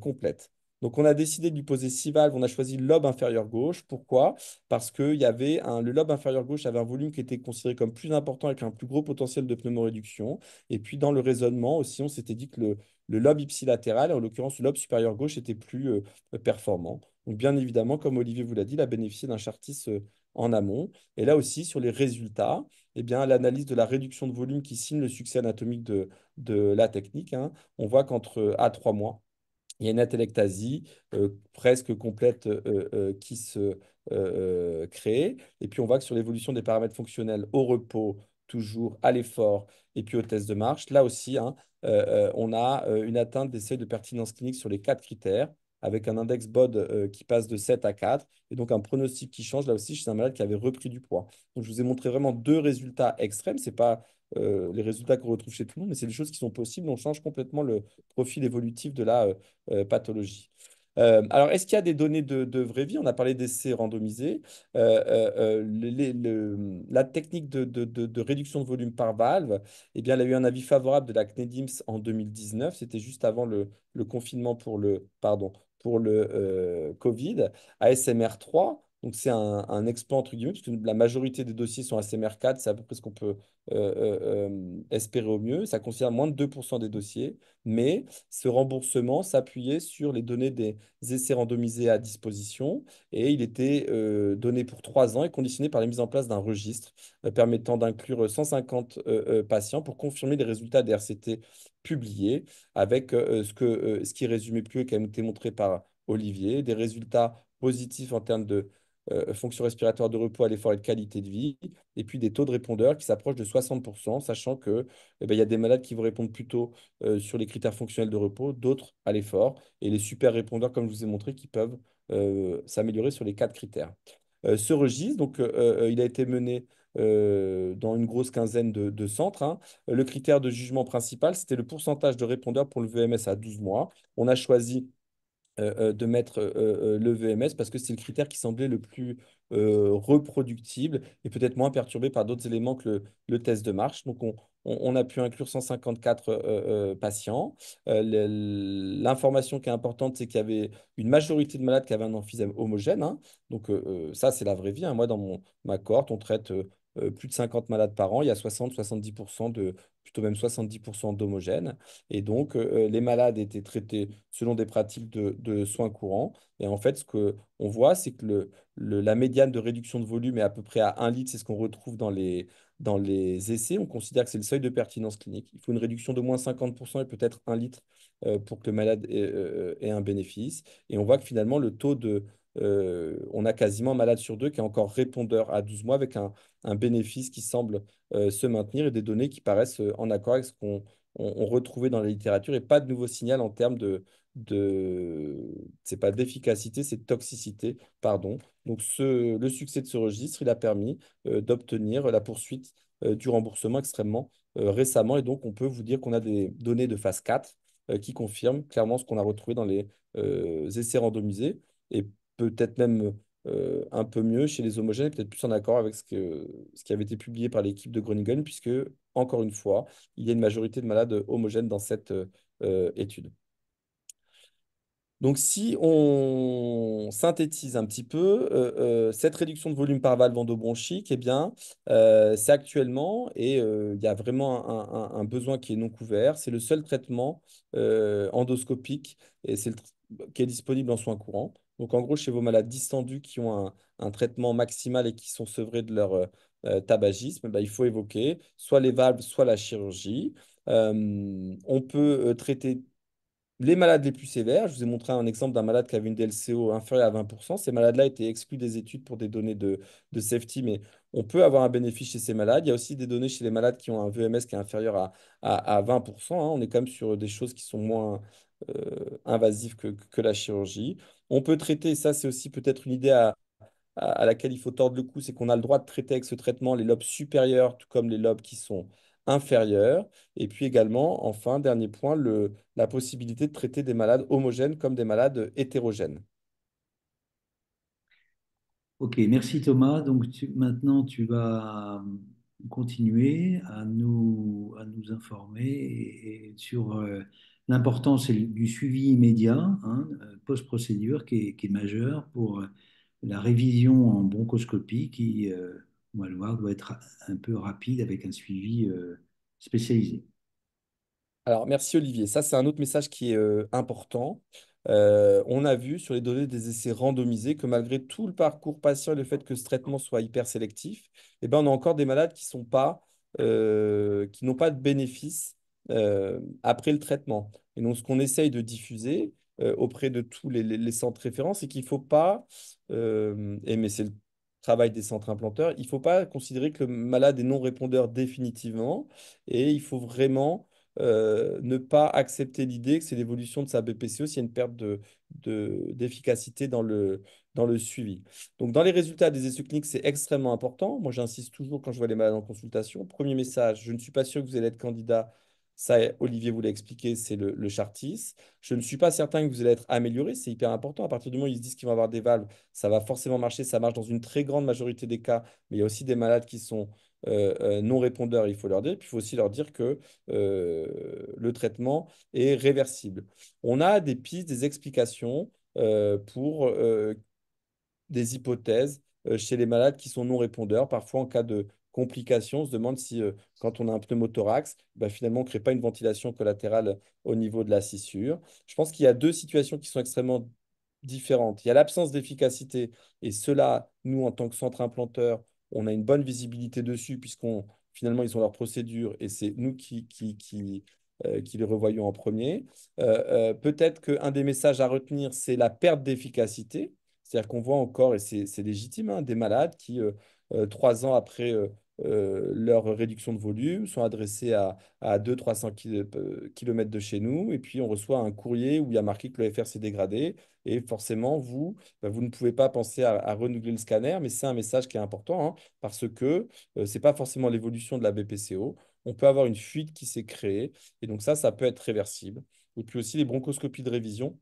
complètes. Donc, on a décidé de lui poser 6 valves. On a choisi le lobe inférieur gauche. Pourquoi? Parce que le lobe inférieur gauche avait un volume qui était considéré comme plus important avec un plus gros potentiel de pneumoréduction. Et puis dans le raisonnement aussi, on s'était dit que le lobe ipsilatéral, en l'occurrence le lobe supérieur gauche, était plus performant. Donc bien évidemment, comme Olivier vous l'a dit, il a bénéficié d'un Chartis en amont. Et là aussi, sur les résultats, eh bien, l'analyse de la réduction de volume qui signe le succès anatomique de la technique, hein, on voit qu'entre à 3 mois, il y a une atelectasie presque complète qui se crée. Et puis, on voit que sur l'évolution des paramètres fonctionnels au repos, toujours à l'effort, et puis au test de marche, là aussi, hein, on a une atteinte des seuils de pertinence clinique sur les 4 critères, avec un index BOD qui passe de 7 à 4, et donc un pronostic qui change, là aussi, chez un malade qui avait repris du poids. Donc, je vous ai montré vraiment deux résultats extrêmes. Ce n'est pas les résultats qu'on retrouve chez tout le monde, mais c'est des choses qui sont possibles. On change complètement le profil évolutif de la pathologie. Alors, est-ce qu'il y a des données de vraie vie? On a parlé d'essais randomisés. La technique de réduction de volume par valve, eh bien, elle a eu un avis favorable de la CNEDIMS en 2019. C'était juste avant le confinement pour le Covid. ASMR3, donc c'est un exploit entre guillemets, parce que la majorité des dossiers sont ASMR4, c'est à peu près ce qu'on peut espérer au mieux. Ça concerne moins de 2% des dossiers, mais ce remboursement s'appuyait sur les données des essais randomisés à disposition et il était donné pour 3 ans et conditionné par la mise en place d'un registre permettant d'inclure 150 patients pour confirmer les résultats des RCT publiés avec ce qui est résumé plus et qui a été montré par Olivier, des résultats positifs en termes de fonction respiratoire de repos à l'effort et de qualité de vie, et puis des taux de répondeurs qui s'approchent de 60%, sachant que il y a des malades qui vont répondre plutôt sur les critères fonctionnels de repos, d'autres à l'effort, et les super répondeurs, comme je vous ai montré, qui peuvent s'améliorer sur les 4 critères. Ce registre, donc, il a été mené dans une grosse quinzaine de centres, hein. Le critère de jugement principal, c'était le pourcentage de répondeurs pour le VMS à 12 mois. On a choisi de mettre le VMS parce que c'est le critère qui semblait le plus reproductible et peut-être moins perturbé par d'autres éléments que le test de marche. Donc, on a pu inclure 154 patients. L'information qui est importante, c'est qu'il y avait une majorité de malades qui avaient un emphysème homogène, hein. Donc, ça, c'est la vraie vie, hein. Moi, dans ma cohorte, on traite plus de 50 malades par an. Il y a 60-70% plutôt même 70% d'homogènes. Et donc, les malades étaient traités selon des pratiques de soins courants. Et en fait, ce qu'on voit, c'est que la médiane de réduction de volume est à peu près à 1 litre. C'est ce qu'on retrouve dans les essais. On considère que c'est le seuil de pertinence clinique. Il faut une réduction de moins 50% et peut-être 1 litre pour que le malade ait un bénéfice. Et on voit que finalement, le taux on a quasiment un malade sur deux qui est encore répondeur à 12 mois avec un bénéfice qui semble se maintenir et des données qui paraissent en accord avec ce qu'on on retrouvait dans la littérature et pas de nouveau signal en termes de c'est pas d'efficacité, c'est de toxicité, pardon. Donc le succès de ce registre, il a permis d'obtenir la poursuite du remboursement extrêmement récemment. Et donc, on peut vous dire qu'on a des données de phase 4 qui confirment clairement ce qu'on a retrouvé dans les essais randomisés et peut-être même un peu mieux chez les homogènes, et peut-être plus en accord avec ce qui avait été publié par l'équipe de Groningen, puisque, encore une fois, il y a une majorité de malades homogènes dans cette étude. Donc, si on synthétise un petit peu, cette réduction de volume par valve endobronchique, eh bien, c'est actuellement, et il y a vraiment un besoin qui est non couvert, c'est le seul traitement endoscopique et qui est disponible en soins courants. Donc, en gros, chez vos malades distendus qui ont un traitement maximal et qui sont sevrés de leur tabagisme, bah, il faut évoquer soit les valves, soit la chirurgie. On peut traiter les malades les plus sévères. Je vous ai montré un exemple d'un malade qui avait une DLCO inférieure à 20%. Ces malades-là étaient exclus des études pour des données de safety, mais on peut avoir un bénéfice chez ces malades. Il y a aussi des données chez les malades qui ont un VMS qui est inférieur à 20%, hein. On est quand même sur des choses qui sont moins invasives que la chirurgie. On peut traiter, ça c'est aussi peut-être une idée à laquelle il faut tordre le cou, c'est qu'on a le droit de traiter avec ce traitement les lobes supérieurs, tout comme les lobes qui sont inférieurs. Et puis également, enfin, dernier point, la possibilité de traiter des malades homogènes comme des malades hétérogènes. Ok, merci Thomas. Donc maintenant, tu vas continuer à nous informer et sur l'importance du suivi immédiat, hein, post-procédure, qui est majeur pour la révision en bronchoscopie qui, on va le voir, doit être un peu rapide avec un suivi spécialisé. Alors, merci Olivier. Ça, c'est un autre message qui est important. On a vu sur les données des essais randomisés que malgré tout le parcours patient et le fait que ce traitement soit hyper sélectif, eh ben, on a encore des malades qui n'ont pas de bénéfice après le traitement. Et donc, ce qu'on essaye de diffuser auprès de tous les centres référents, c'est qu'il ne faut pas, mais c'est le travail des centres implanteurs, il ne faut pas considérer que le malade est non répondeur définitivement et il faut vraiment ne pas accepter l'idée que c'est l'évolution de sa BPCO s'il y a une perte d'efficacité dans le suivi. Donc, dans les résultats des essais cliniques, c'est extrêmement important. Moi, j'insiste toujours quand je vois les malades en consultation. Premier message, je ne suis pas sûr que vous allez être candidat. Ça, Olivier vous l'a expliqué, c'est le Chartis. Je ne suis pas certain que vous allez être amélioré. C'est hyper important. À partir du moment où ils se disent qu'ils vont avoir des valves, ça va forcément marcher. Ça marche dans une très grande majorité des cas. Mais il y a aussi des malades qui sont non répondeurs, il faut leur dire. Puis il faut aussi leur dire que le traitement est réversible. On a des pistes, des explications pour des hypothèses chez les malades qui sont non répondeurs. Parfois, en cas de complications, on se demande si, quand on a un pneumothorax, bah, finalement, on ne crée pas une ventilation collatérale au niveau de la scissure. Je pense qu'il y a deux situations qui sont extrêmement différentes. Il y a l'absence d'efficacité, et cela, nous, en tant que centre implanteur, on a une bonne visibilité dessus, puisqu'on finalement, ils ont leur procédure, et c'est nous qui les revoyons en premier. Peut-être qu'un des messages à retenir, c'est la perte d'efficacité. C'est-à-dire qu'on voit encore, et c'est légitime, hein, des malades qui, 3 ans après leur réduction de volume, sont adressés à 200-300 km de chez nous, et puis on reçoit un courrier où il y a marqué que le FR s'est dégradé, et forcément, vous, bah, vous ne pouvez pas penser à renouveler le scanner, mais c'est un message qui est important, hein, parce que ce n'est pas forcément l'évolution de la BPCO. On peut avoir une fuite qui s'est créée, et donc ça peut être réversible. Et puis aussi les bronchoscopies de révision.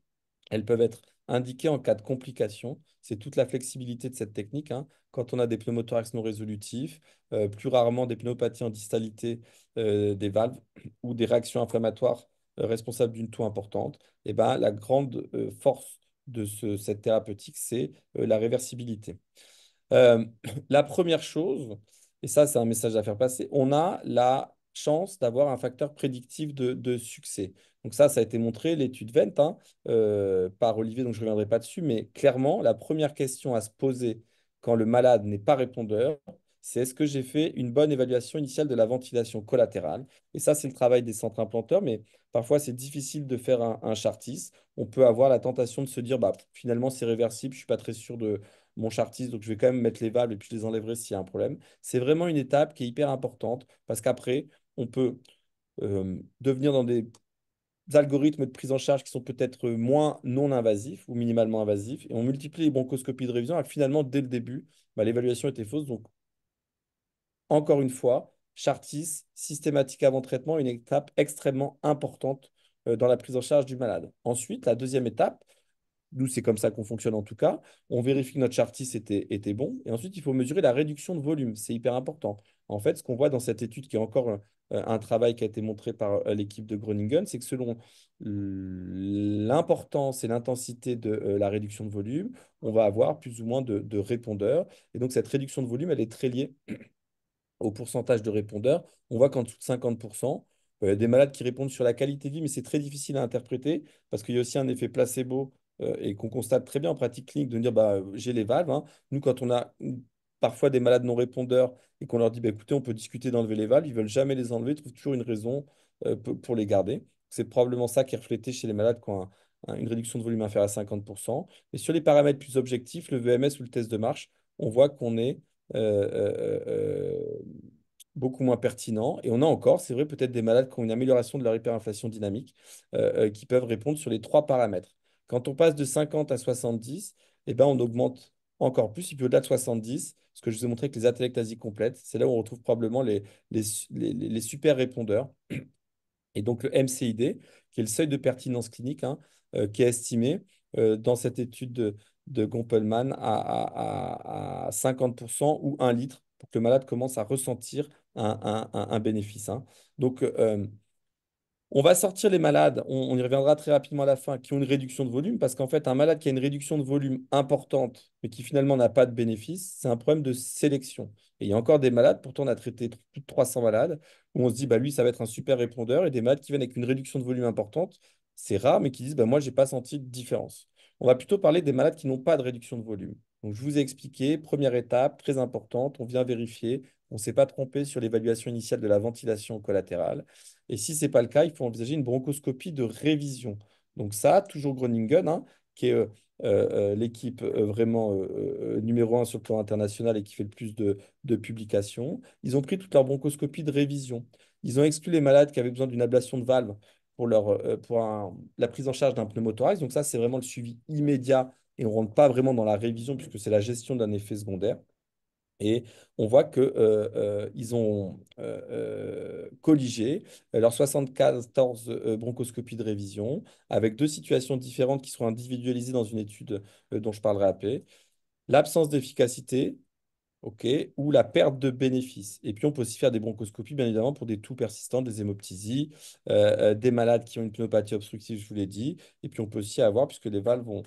Elles peuvent être indiquées en cas de complications. C'est toute la flexibilité de cette technique, hein. Quand on a des pneumothorax non résolutifs, plus rarement des pneumopathies en distalité des valves ou des réactions inflammatoires responsables d'une toux importante, et ben, la grande force de cette thérapeutique, c'est la réversibilité. Euh, la première chose, et ça c'est un message à faire passer, on a la chance d'avoir un facteur prédictif de succès. Donc ça a été montré, l'étude Vent, hein, par Olivier, donc je ne reviendrai pas dessus, mais clairement, la première question à se poser quand le malade n'est pas répondeur, c'est est-ce que j'ai fait une bonne évaluation initiale de la ventilation collatérale? Et ça, c'est le travail des centres implanteurs, mais parfois c'est difficile de faire un Chartis. On peut avoir la tentation de se dire, bah, finalement, c'est réversible, je suis pas très sûr de mon Chartis, donc je vais quand même mettre les valves et puis je les enlèverai s'il y a un problème. C'est vraiment une étape qui est hyper importante parce qu'après, on peut devenir dans des algorithmes de prise en charge qui sont peut-être moins non invasifs ou minimalement invasifs, et on multiplie les bronchoscopies de révision, alors que finalement, dès le début, bah, l'évaluation était fausse. Donc, encore une fois, Chartis, systématique avant traitement, une étape extrêmement importante dans la prise en charge du malade. Ensuite, la deuxième étape, nous, c'est comme ça qu'on fonctionne en tout cas. On vérifie que notre chartis était bon. Et ensuite, il faut mesurer la réduction de volume. C'est hyper important. En fait, ce qu'on voit dans cette étude, qui est encore un travail qui a été montré par l'équipe de Groningen, c'est que selon l'importance et l'intensité de la réduction de volume, on va avoir plus ou moins de répondeurs. Et donc, cette réduction de volume, elle est très liée au pourcentage de répondeurs. On voit qu'en dessous de 50%, des malades qui répondent sur la qualité de vie, mais c'est très difficile à interpréter parce qu'il y a aussi un effet placebo et qu'on constate très bien en pratique clinique de dire bah, j'ai les valves, hein. Nous, quand on a parfois des malades non répondeurs et qu'on leur dit bah, écoutez, on peut discuter d'enlever les valves, ils veulent jamais les enlever, ils trouvent toujours une raison pour les garder. C'est probablement ça qui est reflété chez les malades qui ont une réduction de volume inférieure à 50%. Et sur les paramètres plus objectifs, le VMS ou le test de marche, on voit qu'on est beaucoup moins pertinent. Et on a encore, c'est vrai, peut-être des malades qui ont une amélioration de leur hyperinflation dynamique, qui peuvent répondre sur les trois paramètres. Quand on passe de 50 à 70, eh ben, on augmente encore plus. Et puis au-delà de 70, ce que je vous ai montré avec les atélectasies complètes, c'est là où on retrouve probablement les super répondeurs. Et donc le MCID, qui est le seuil de pertinence clinique, hein, qui est estimé dans cette étude de Gompelman à 50% ou 1 litre pour que le malade commence à ressentir un bénéfice, hein. Donc, on va sortir les malades, on y reviendra très rapidement à la fin, qui ont une réduction de volume, parce qu'en fait, un malade qui a une réduction de volume importante, mais qui finalement n'a pas de bénéfice, c'est un problème de sélection. Et il y a encore des malades, pourtant on a traité plus de 300 malades, où on se dit, bah, lui, ça va être un super répondeur, et des malades qui viennent avec une réduction de volume importante, c'est rare, mais qui disent, bah, moi, j'ai pas senti de différence. On va plutôt parler des malades qui n'ont pas de réduction de volume. Donc, je vous ai expliqué, première étape, très importante, on vient vérifier, on ne s'est pas trompé sur l'évaluation initiale de la ventilation collatérale. Et si ce n'est pas le cas, il faut envisager une bronchoscopie de révision. Donc ça, toujours Groningen, hein, qui est l'équipe vraiment numéro un sur le plan international et qui fait le plus de publications. Ils ont pris toute leur bronchoscopie de révision. Ils ont exclu les malades qui avaient besoin d'une ablation de valve pour la prise en charge d'un pneumothorax. Donc ça, c'est vraiment le suivi immédiat et on ne rentre pas vraiment dans la révision puisque c'est la gestion d'un effet secondaire. Et on voit que, ils ont colligé leurs 74 bronchoscopies de révision avec deux situations différentes qui seront individualisées dans une étude dont je parlerai après. L'absence d'efficacité, ok, ou la perte de bénéfice. Et puis on peut aussi faire des bronchoscopies, bien évidemment, pour des toux persistants, des hémoptysies, des malades qui ont une pneumopathie obstructive, je vous l'ai dit. Et puis on peut aussi avoir, puisque les valves ont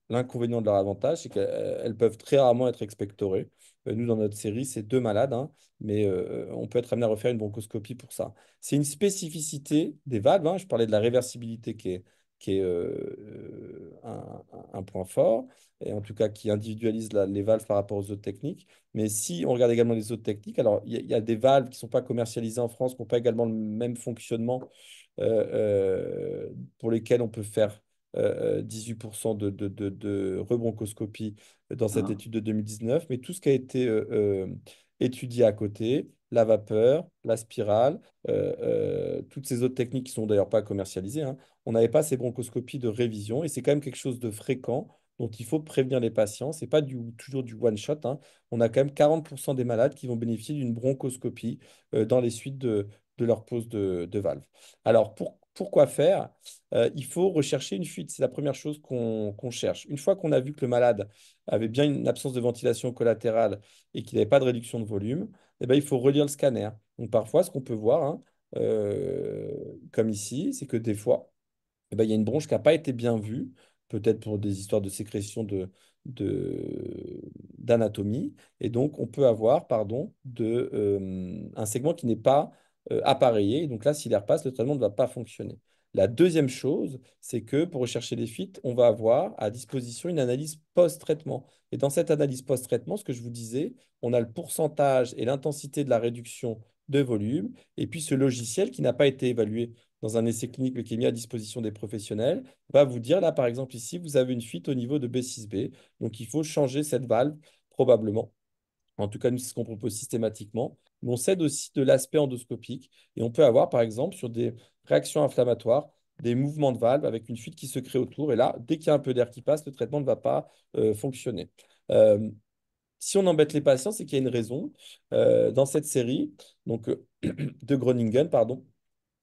l'inconvénient de leur avantage, c'est qu'elles peuvent très rarement être expectorées. Nous, dans notre série, c'est deux malades, hein, mais on peut être amené à refaire une bronchoscopie pour ça. C'est une spécificité des valves, hein. Je parlais de la réversibilité qui est un point fort et en tout cas qui individualise les valves par rapport aux autres techniques. Mais si on regarde également les autres techniques, alors il y a des valves qui ne sont pas commercialisées en France, qui n'ont pas également le même fonctionnement, pour lesquelles on peut faire 18% de rebronchoscopie dans cette Ah, étude de 2019. Mais tout ce qui a été étudié à côté, la vapeur, la spirale, toutes ces autres techniques qui sont d'ailleurs pas commercialisées, hein, on n'avait pas ces bronchoscopies de révision et c'est quand même quelque chose de fréquent dont il faut prévenir les patients. C'est pas toujours du one shot, hein. On a quand même 40% des malades qui vont bénéficier d'une bronchoscopie dans les suites de leur pose de valve. Alors, pourquoi faire? Il faut rechercher une fuite. C'est la première chose qu'on cherche. Une fois qu'on a vu que le malade avait bien une absence de ventilation collatérale et qu'il n'avait pas de réduction de volume, eh ben, il faut relire le scanner. Donc, parfois, ce qu'on peut voir, hein, comme ici, c'est que des fois, eh ben, il y a une bronche qui n'a pas été bien vue, peut-être pour des histoires de sécrétion d'anatomie. Et donc, on peut avoir, pardon, un segment qui n'est pas appareillé. Et donc là, s'il repasse, le traitement ne va pas fonctionner. La deuxième chose, c'est que pour rechercher les fuites, on va avoir à disposition une analyse post-traitement. Et dans cette analyse post-traitement, ce que je vous disais, on a le pourcentage et l'intensité de la réduction de volume, et puis ce logiciel qui n'a pas été évalué dans un essai clinique mais qui est mis à disposition des professionnels, va vous dire, là par exemple ici, vous avez une fuite au niveau de B6B, donc il faut changer cette valve probablement. En tout cas, nous, c'est ce qu'on propose systématiquement. Mais on s'aide aussi de l'aspect endoscopique et on peut avoir, par exemple, sur des réactions inflammatoires, des mouvements de valve avec une fuite qui se crée autour. Et là, dès qu'il y a un peu d'air qui passe, le traitement ne va pas fonctionner. Euh, Si on embête les patients, c'est qu'il y a une raison. Dans cette série, donc de Groningen, pardon,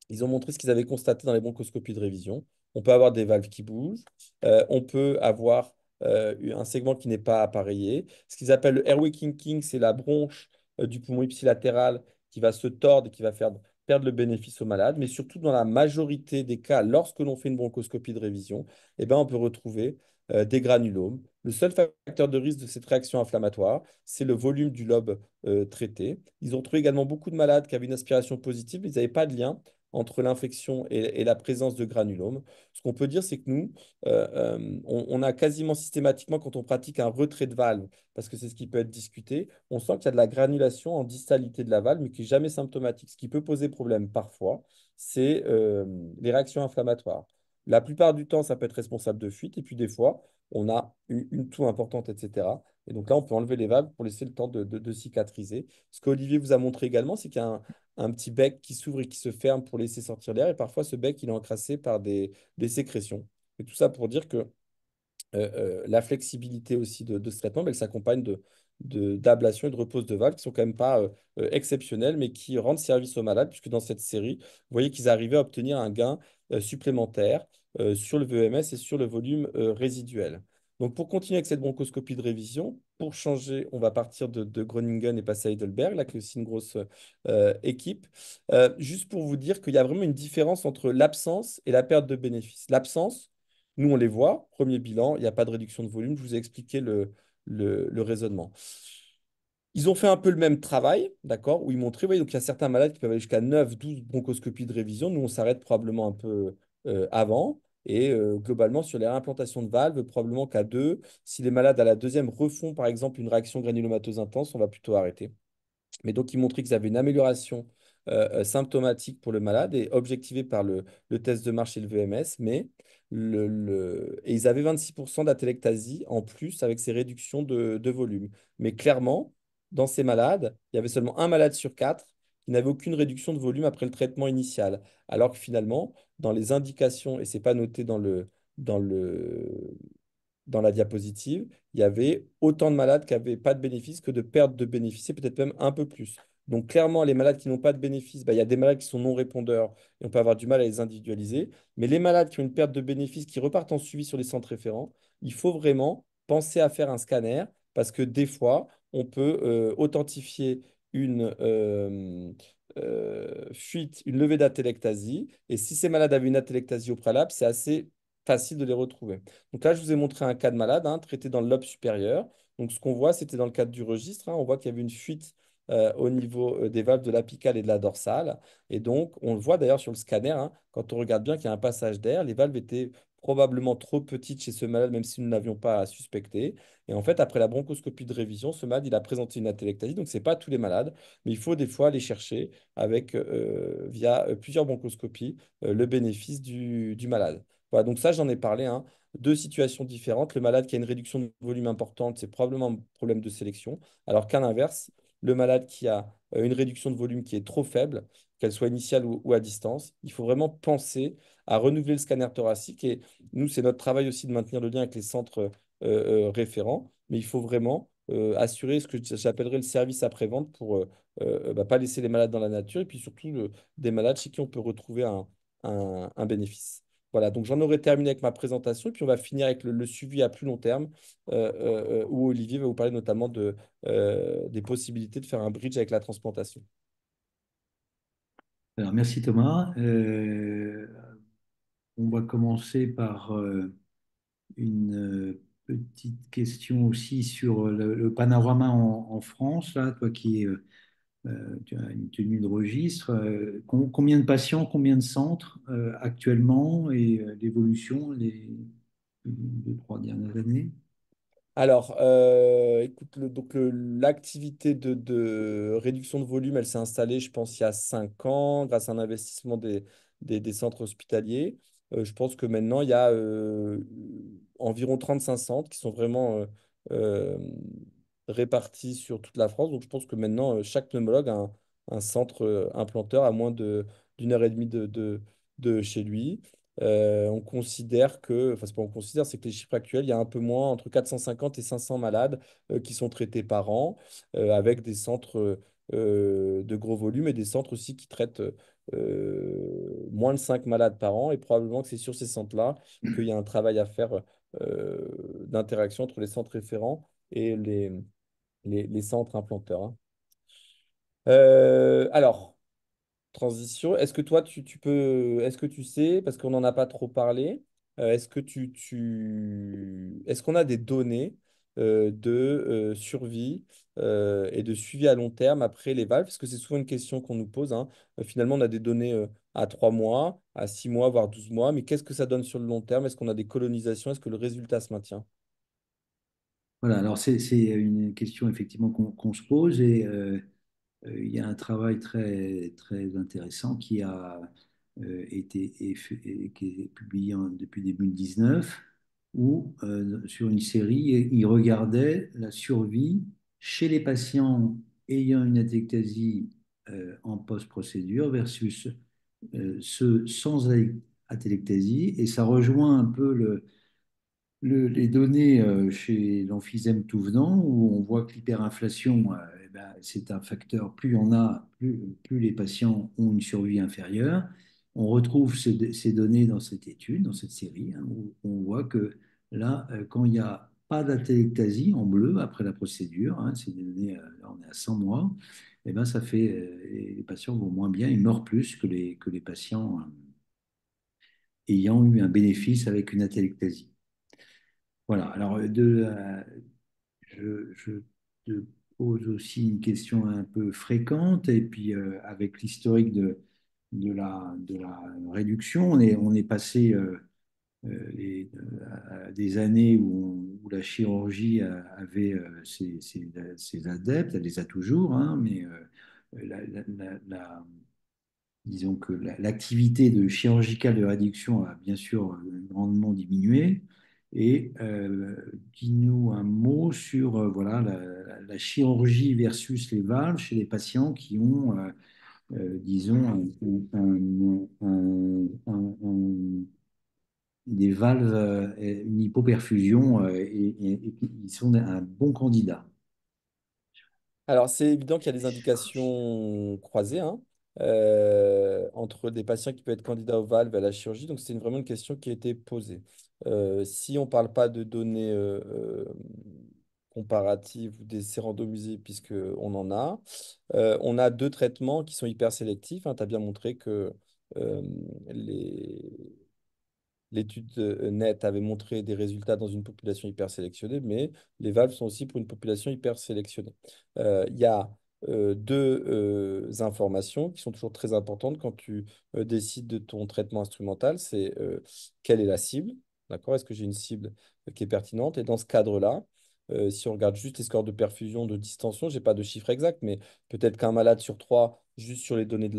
ils ont montré ce qu'ils avaient constaté dans les bronchoscopies de révision. On peut avoir des valves qui bougent, on peut avoir un segment qui n'est pas appareillé. Ce qu'ils appellent le airway kinking, c'est la bronche du poumon ipsilatéral qui va se tordre et qui va faire perdre le bénéfice au malade. Mais surtout, dans la majorité des cas, lorsque l'on fait une bronchoscopie de révision, eh ben, on peut retrouver des granulomes. Le seul facteur de risque de cette réaction inflammatoire, c'est le volume du lobe traité. Ils ont trouvé également beaucoup de malades qui avaient une aspiration positive, mais ils n'avaient pas de lien entre l'infection et la présence de granulomes. Ce qu'on peut dire, c'est que nous, on a quasiment systématiquement, quand on pratique un retrait de valve, parce que c'est ce qui peut être discuté, on sent qu'il y a de la granulation en distalité de la valve, mais qui n'est jamais symptomatique. Ce qui peut poser problème parfois, c'est les réactions inflammatoires. La plupart du temps, ça peut être responsable de fuite, et puis des fois, on a une toux importante, etc. Et donc là, on peut enlever les valves pour laisser le temps de cicatriser. Ce qu'Olivier vous a montré également, c'est qu'il y a un petit bec qui s'ouvre et qui se ferme pour laisser sortir l'air. Et parfois, ce bec, il est encrassé par des sécrétions. Et tout ça pour dire que la flexibilité aussi de ce traitement, ben, elle s'accompagne d'ablation et de repose de valves qui sont quand même pas exceptionnelles, mais qui rendent service aux malades, puisque dans cette série, vous voyez qu'ils arrivaient à obtenir un gain supplémentaire sur le VMS et sur le volume résiduel. Donc, pour continuer avec cette bronchoscopie de révision, pour changer, on va partir de Groningen et passer à Heidelberg, là, qui est aussi une grosse équipe. Juste pour vous dire qu'il y a vraiment une différence entre l'absence et la perte de bénéfice. L'absence, nous, on les voit, premier bilan, il n'y a pas de réduction de volume. Je vous ai expliqué le raisonnement. Ils ont fait un peu le même travail, d'accord, où ils montraient, oui, donc il y a certains malades qui peuvent aller jusqu'à 9, 12 bronchoscopies de révision. Nous, on s'arrête probablement un peu avant. Et globalement, sur les réimplantations de valves, probablement qu'à 2, si les malades à la deuxième refont, par exemple, une réaction granulomateuse intense, on va plutôt arrêter. Mais donc, ils montraient qu'ils avaient une amélioration symptomatique pour le malade et objectivée par le test de marche et le VMS. Mais et ils avaient 26% d'atelectasie en plus avec ces réductions de volume. Mais clairement, dans ces malades, il y avait seulement un malade sur quatre qui n'avait aucune réduction de volume après le traitement initial. Alors que finalement, dans les indications, et c'est pas noté dans le, dans la diapositive, il y avait autant de malades qui n'avaient pas de bénéfice que de perte de bénéfice, et peut-être même un peu plus. Donc clairement, les malades qui n'ont pas de bénéfice, bah, il y a des malades qui sont non répondeurs et on peut avoir du mal à les individualiser. Mais les malades qui ont une perte de bénéfice, qui repartent en suivi sur les centres référents, il faut vraiment penser à faire un scanner parce que des fois, on peut authentifier une fuite, une levée d'atelectasie. Et si ces malades avaient une atelectasie au préalable, c'est assez facile de les retrouver. Donc là, je vous ai montré un cas de malade traité dans le lobe supérieur. Donc ce qu'on voit, c'était dans le cadre du registre. On voit qu'il y avait une fuite au niveau des valves de l'apicale et de la dorsale. Et donc, on le voit d'ailleurs sur le scanner, quand on regarde bien qu'il y a un passage d'air, les valves étaient probablement trop petites chez ce malade, même si nous n'avions pas à suspecter. Et en fait, après la bronchoscopie de révision, ce malade, il a présenté une atelectasie. Donc, ce n'est pas tous les malades, mais il faut des fois aller chercher avec, via plusieurs bronchoscopies le bénéfice du malade. Voilà, donc ça, j'en ai parlé. Deux situations différentes. Le malade qui a une réduction de volume importante, c'est probablement un problème de sélection, alors qu'à l'inverse, le malade qui a une réduction de volume qui est trop faible, qu'elle soit initiale ou à distance, il faut vraiment penser à renouveler le scanner thoracique. Et nous, c'est notre travail aussi de maintenir le lien avec les centres référents, mais il faut vraiment assurer ce que j'appellerais le service après-vente pour pas laisser les malades dans la nature et puis surtout des malades chez qui on peut retrouver un bénéfice. Voilà, donc j'en aurai terminé avec ma présentation, et puis on va finir avec le suivi à plus long terme, où Olivier va vous parler notamment des possibilités de faire un bridge avec la transplantation. Alors, merci Thomas. On va commencer par une petite question aussi sur le panorama en France, là, toi qui es Tu as une tenue de registre. Combien de patients, combien de centres actuellement et l'évolution les 2, 3 dernières années? Alors, écoute, l'activité de réduction de volume, elle s'est installée, je pense, il y a 5 ans, grâce à un investissement des centres hospitaliers. Je pense que maintenant, il y a environ 35 centres qui sont vraiment euh, répartis sur toute la France. Donc, je pense que maintenant, chaque pneumologue a un centre implanteur à moins d'une heure et demie de chez lui. On considère que, enfin, c'est pas on considère, c'est que les chiffres actuels, il y a un peu moins, entre 450 et 500 malades qui sont traités par an, avec des centres de gros volume et des centres aussi qui traitent moins de 5 malades par an. Et probablement que c'est sur ces centres-là qu'il y a un travail à faire d'interaction entre les centres référents et les centres implanteurs, hein. Alors, transition. Est-ce que toi, tu peux, est-ce que tu sais, parce qu'on n'en a pas trop parlé, est-ce qu'on a des données de survie et de suivi à long terme après les valves? Parce que c'est souvent une question qu'on nous pose, hein. Finalement, on a des données à 3 mois, à 6 mois, voire 12 mois, mais qu'est-ce que ça donne sur le long terme? Est-ce qu'on a des colonisations? Est-ce que le résultat se maintient? Voilà, alors c'est une question effectivement qu'on se pose et il y a un travail très, très intéressant qui a qui est publié depuis 2019 où sur une série, il regardait la survie chez les patients ayant une atectasie en post-procédure versus ceux sans atélectasie et ça rejoint un peu les données chez l'emphysème tout venant, où on voit que l'hyperinflation, eh ben, c'est un facteur, plus on a, plus les patients ont une survie inférieure. On retrouve ces données dans cette étude, dans cette série, hein, où on voit que là, quand il n'y a pas d'atélectasie en bleu après la procédure, hein, c'est des données, là on est à 100 mois, eh ben, ça fait, les patients vont moins bien, ils meurent plus que les patients ayant eu un bénéfice avec une atélectasie. Voilà, alors je te pose aussi une question un peu fréquente, et puis avec l'historique de la réduction, on est passé à des années où la chirurgie avait ses adeptes, elle les a toujours, hein, mais la, la- la- la- disons que l'activité de chirurgicale de réduction a bien sûr grandement diminué. Et dis-nous un mot sur voilà, la chirurgie versus les valves chez les patients qui ont, disons, des valves, une hypoperfusion, et ils sont un bon candidat. Alors, c'est évident qu'il y a des indications croisées, hein, entre des patients qui peuvent être candidats aux valves et à la chirurgie. Donc, c'est vraiment une question qui a été posée. Si on ne parle pas de données comparatives ou des randomisées, puisqu'on en a, on a deux traitements qui sont hyper sélectifs, hein. Tu as bien montré que euh, les, l'étude NET avait montré des résultats dans une population hyper sélectionnée, mais les valves sont aussi pour une population hyper sélectionnée. Il y a deux informations qui sont toujours très importantes quand tu décides de ton traitement instrumental. C'est quelle est la cible, d'accord? Est-ce que j'ai une cible qui est pertinente? Et dans ce cadre-là, si on regarde juste les scores de perfusion, de distension, je n'ai pas de chiffre exact, mais peut-être qu'un malade sur trois, juste sur les données de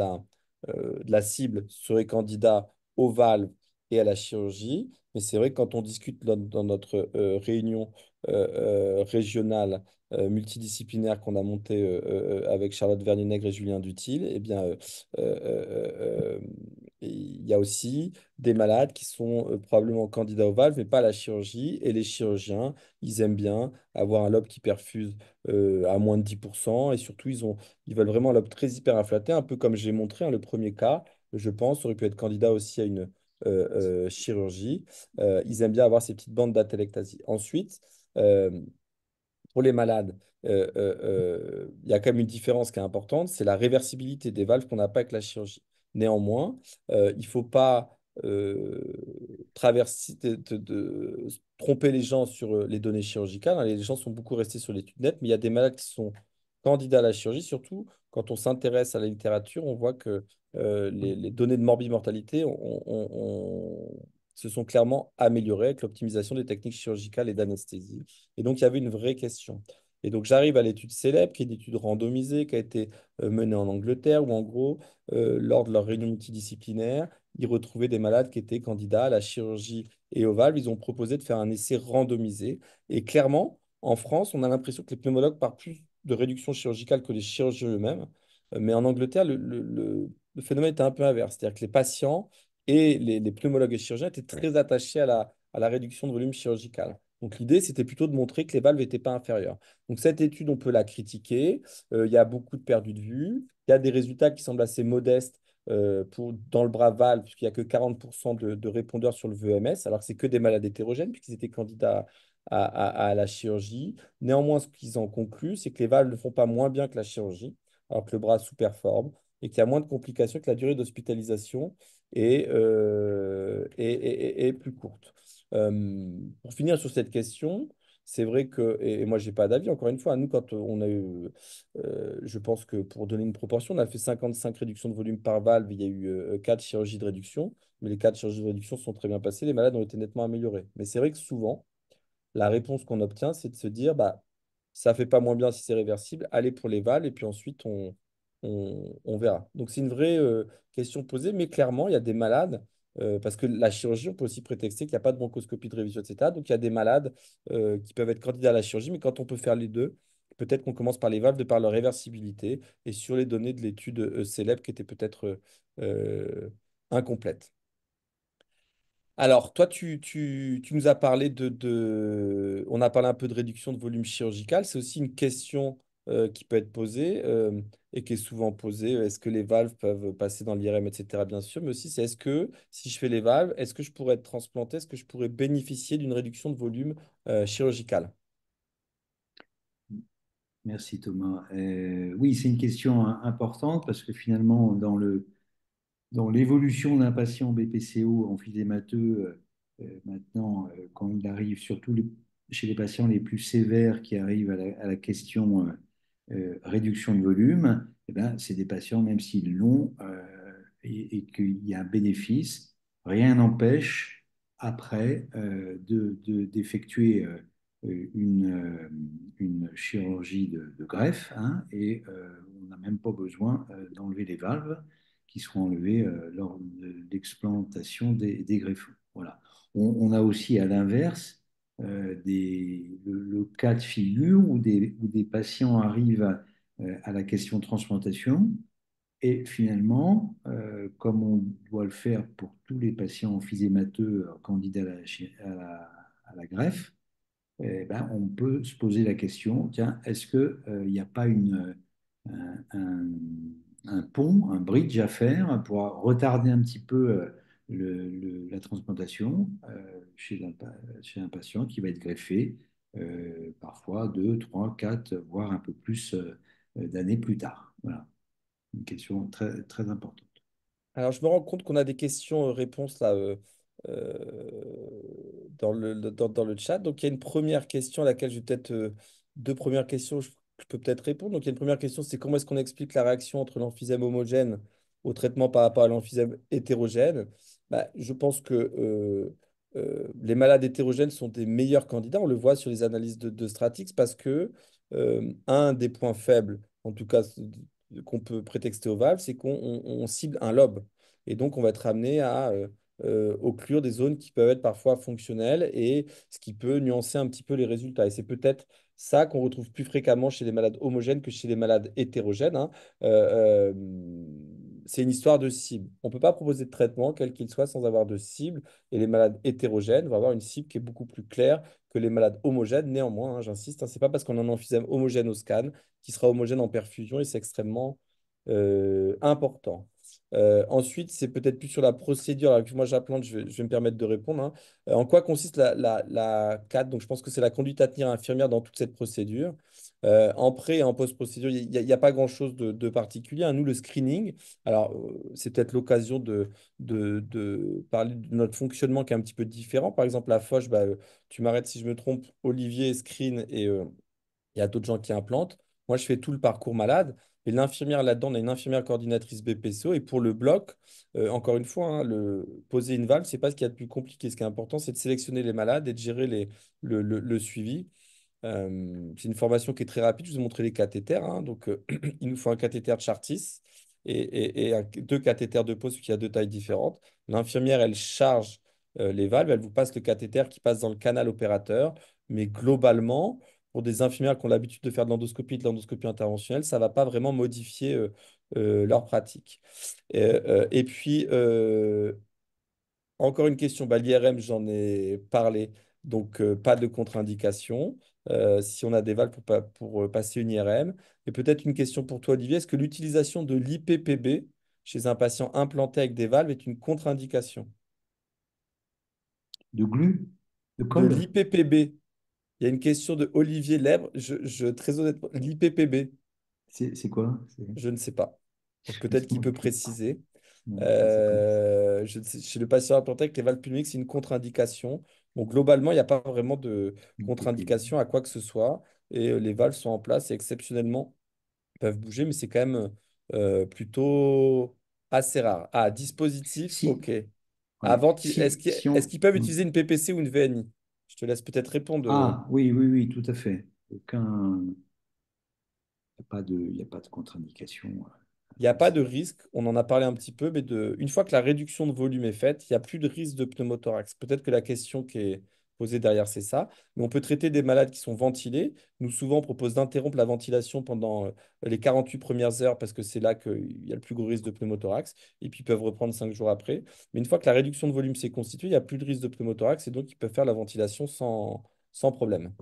la cible, serait candidat aux valves et à la chirurgie. Mais c'est vrai que quand on discute dans notre réunion régionale multidisciplinaire qu'on a montée avec Charlotte Vernier-Nègre et Julien Dutil, eh bien, il y a aussi des malades qui sont probablement candidats aux valves, mais pas à la chirurgie. Et les chirurgiens, ils aiment bien avoir un lobe qui perfuse à moins de 10%. Et surtout, ils veulent vraiment un lobe très hyperinflaté, un peu comme j'ai montré, hein, le premier cas, je pense, aurait pu être candidat aussi à une chirurgie. Ils aiment bien avoir ces petites bandes d'atelectasie. Ensuite, euh, pour les malades, il y a quand même une différence qui est importante, c'est la réversibilité des valves qu'on n'a pas avec la chirurgie. Néanmoins, il ne faut pas tromper les gens sur les données chirurgicales, hein. Les gens sont beaucoup restés sur l'étude nette, mais il y a des malades qui sont candidats à la chirurgie. Surtout, quand on s'intéresse à la littérature, on voit que les données de morbimortalité se sont clairement améliorées avec l'optimisation des techniques chirurgicales et d'anesthésie. Et donc, il y avait une vraie question. Et donc, j'arrive à l'étude célèbre, qui est une étude randomisée, qui a été menée en Angleterre, où en gros, lors de leur réunion multidisciplinaire, ils retrouvaient des malades qui étaient candidats à la chirurgie et aux valves. Ils ont proposé de faire un essai randomisé. Et clairement, en France, on a l'impression que les pneumologues parlent plus de réduction chirurgicale que les chirurgiens eux-mêmes. Mais en Angleterre, le phénomène était un peu inverse. C'est-à-dire que les patients et les pneumologues et chirurgiens étaient très attachés à la réduction de volume chirurgical. Donc l'idée, c'était plutôt de montrer que les valves n'étaient pas inférieures. Donc cette étude, on peut la critiquer. Il y a beaucoup de pertes de vue. Il y a des résultats qui semblent assez modestes dans le bras valve, puisqu'il n'y a que 40% de répondeurs sur le VMS, alors que c'est que des malades hétérogènes, puisqu'ils étaient candidats à la chirurgie. Néanmoins, ce qu'ils en concluent, c'est que les valves ne font pas moins bien que la chirurgie, alors que le bras sous-performe, et qu'il y a moins de complications, que la durée d'hospitalisation est plus courte. Pour finir sur cette question, c'est vrai que, et moi, j'ai pas d'avis, encore une fois, nous, quand on a eu, je pense que pour donner une proportion, on a fait 55 réductions de volume par valve, il y a eu 4 chirurgies de réduction, mais les 4 chirurgies de réduction sont très bien passées, les malades ont été nettement améliorés. Mais c'est vrai que souvent, la réponse qu'on obtient, c'est de se dire, bah, ça fait pas moins bien si c'est réversible, allez pour les valves, et puis ensuite, on verra. Donc, c'est une vraie question posée, mais clairement, il y a des malades, parce que la chirurgie, on peut aussi prétexter qu'il n'y a pas de bronchoscopie de révision, etc. Donc, il y a des malades qui peuvent être candidats à la chirurgie, mais quand on peut faire les deux, peut-être qu'on commence par les valves de par leur réversibilité et sur les données de l'étude célèbre qui était peut-être incomplète. Alors, toi, tu nous as parlé On a parlé un peu de réduction de volume chirurgical. C'est aussi une question qui peut être posée et qui est souvent posée. Est-ce que les valves peuvent passer dans l'IRM, etc. Bien sûr, mais aussi, c'est est-ce que si je fais les valves, est-ce que je pourrais être transplanté? Est-ce que je pourrais bénéficier d'une réduction de volume chirurgical? Merci Thomas. Oui, c'est une question importante parce que finalement, dans l'évolution d'un patient BPCO emphysémateux, maintenant, quand il arrive, surtout chez les patients les plus sévères qui arrivent à la question réduction de volume, eh ben, c'est des patients, même s'ils l'ont et qu'il y a un bénéfice, rien n'empêche après d'effectuer une chirurgie de greffe hein, et on n'a même pas besoin d'enlever les valves qui seront enlevés lors de l'explantation des greffons. Voilà. On a aussi à l'inverse le cas de figure où des patients arrivent à la question transplantation et finalement, comme on doit le faire pour tous les patients emphysémateux candidats à la greffe, eh ben, on peut se poser la question, tiens, est-ce qu'il n'y a pas un, un- un pont, un bridge à faire pour retarder un petit peu la transplantation chez un patient qui va être greffé parfois 2, 3, 4, voire un peu plus d'années plus tard. Voilà, une question très, très importante. Alors, je me rends compte qu'on a des questions-réponses là dans le chat. Donc, il y a une première question à laquelle je vais peut-être deux premières questions, je peux peut-être répondre. Donc, il y a une première question, c'est comment est-ce qu'on explique la réaction entre l'emphysème homogène au traitement par rapport à l'emphysème hétérogène? Bah, je pense que les malades hétérogènes sont des meilleurs candidats. On le voit sur les analyses de Stratix parce que un des points faibles, en tout cas qu'on peut prétexter aux valves, c'est qu'on cible un lobe. Et donc, on va être amené à occlure des zones qui peuvent être parfois fonctionnelles et ce qui peut nuancer un petit peu les résultats. Et c'est peut-être ça qu'on retrouve plus fréquemment chez les malades homogènes que chez les malades hétérogènes, hein. Euh, c'est une histoire de cible. On ne peut pas proposer de traitement, quel qu'il soit, sans avoir de cible. Et les malades hétérogènes vont avoir une cible qui est beaucoup plus claire que les malades homogènes. Néanmoins, hein, j'insiste, hein, c'est pas parce qu'on a un emphysème homogène au scan qui sera homogène en perfusion et c'est extrêmement important. Ensuite, c'est peut-être plus sur la procédure. Alors que moi, j'applante, je vais me permettre de répondre, hein. En quoi consiste la CAT? Donc, je pense que c'est la conduite à tenir infirmière dans toute cette procédure. En pré et en post-procédure, il n'y a pas grand-chose de particulier, hein. Nous, le screening, alors, c'est peut-être l'occasion de parler de notre fonctionnement qui est un petit peu différent. Par exemple, la Foch, bah, tu m'arrêtes si je me trompe, Olivier screen et il y a d'autres gens qui implantent. Moi, je fais tout le parcours malade. Et l'infirmière là-dedans, on a une infirmière coordinatrice BPCO. Et pour le bloc, encore une fois, hein, poser une valve, c'est pas ce qu'il y a de plus compliqué. Ce qui est important, c'est de sélectionner les malades et de gérer le suivi. C'est une formation qui est très rapide. Je vous ai montré les cathéters, hein. Donc, il nous faut un cathéter de Chartis et deux cathéters de pose, parce qu'il y a deux tailles différentes. L'infirmière, elle charge les valves. Elle vous passe le cathéter qui passe dans le canal opérateur. Mais globalement, pour des infirmières qui ont l'habitude de faire de l'endoscopie interventionnelle, ça ne va pas vraiment modifier leur pratique. Et puis, encore une question, bah, l'IRM, j'en ai parlé, donc pas de contre-indication si on a des valves pour passer une IRM. Et peut-être une question pour toi, Olivier, est-ce que l'utilisation de l'IPPB chez un patient implanté avec des valves est une contre-indication? De glu, de De colle, l'IPPB, il y a une question de Olivier Lèbre, très honnêtement, l'IPPB, c'est quoi? je ne sais pas. Donc peut-être Je qu'il m'en peut occupe. préciser. Non, je ne sais pas. Chez le patient implanté avec les valves pulmonaires, c'est une contre-indication. Bon, globalement, il n'y a pas vraiment de IPPV. contre-indication à quoi que ce soit. Et les valves sont en place et exceptionnellement peuvent bouger, mais c'est quand même plutôt assez rare. Ah, dispositif, Si, ok. ouais. Si, si Est-ce on... qu'ils peuvent utiliser une PPC ou une VNI? Je te laisse peut-être répondre. Ah, oui, oui, oui, tout à fait. Aucun... Il y a pas de contre-indication Il n'y a à pas de ça. risque, on en a parlé un petit peu, mais une fois que la réduction de volume est faite, il n'y a plus de risque de pneumothorax. Peut-être que la question qui est posée derrière, c'est ça. Mais on peut traiter des malades qui sont ventilés. Nous, souvent, on propose d'interrompre la ventilation pendant les 48 premières heures parce que c'est là qu'il y a le plus gros risque de pneumothorax. Et puis, ils peuvent reprendre 5 jours après. Mais une fois que la réduction de volume s'est constituée, il n'y a plus de risque de pneumothorax et donc ils peuvent faire la ventilation sans problème.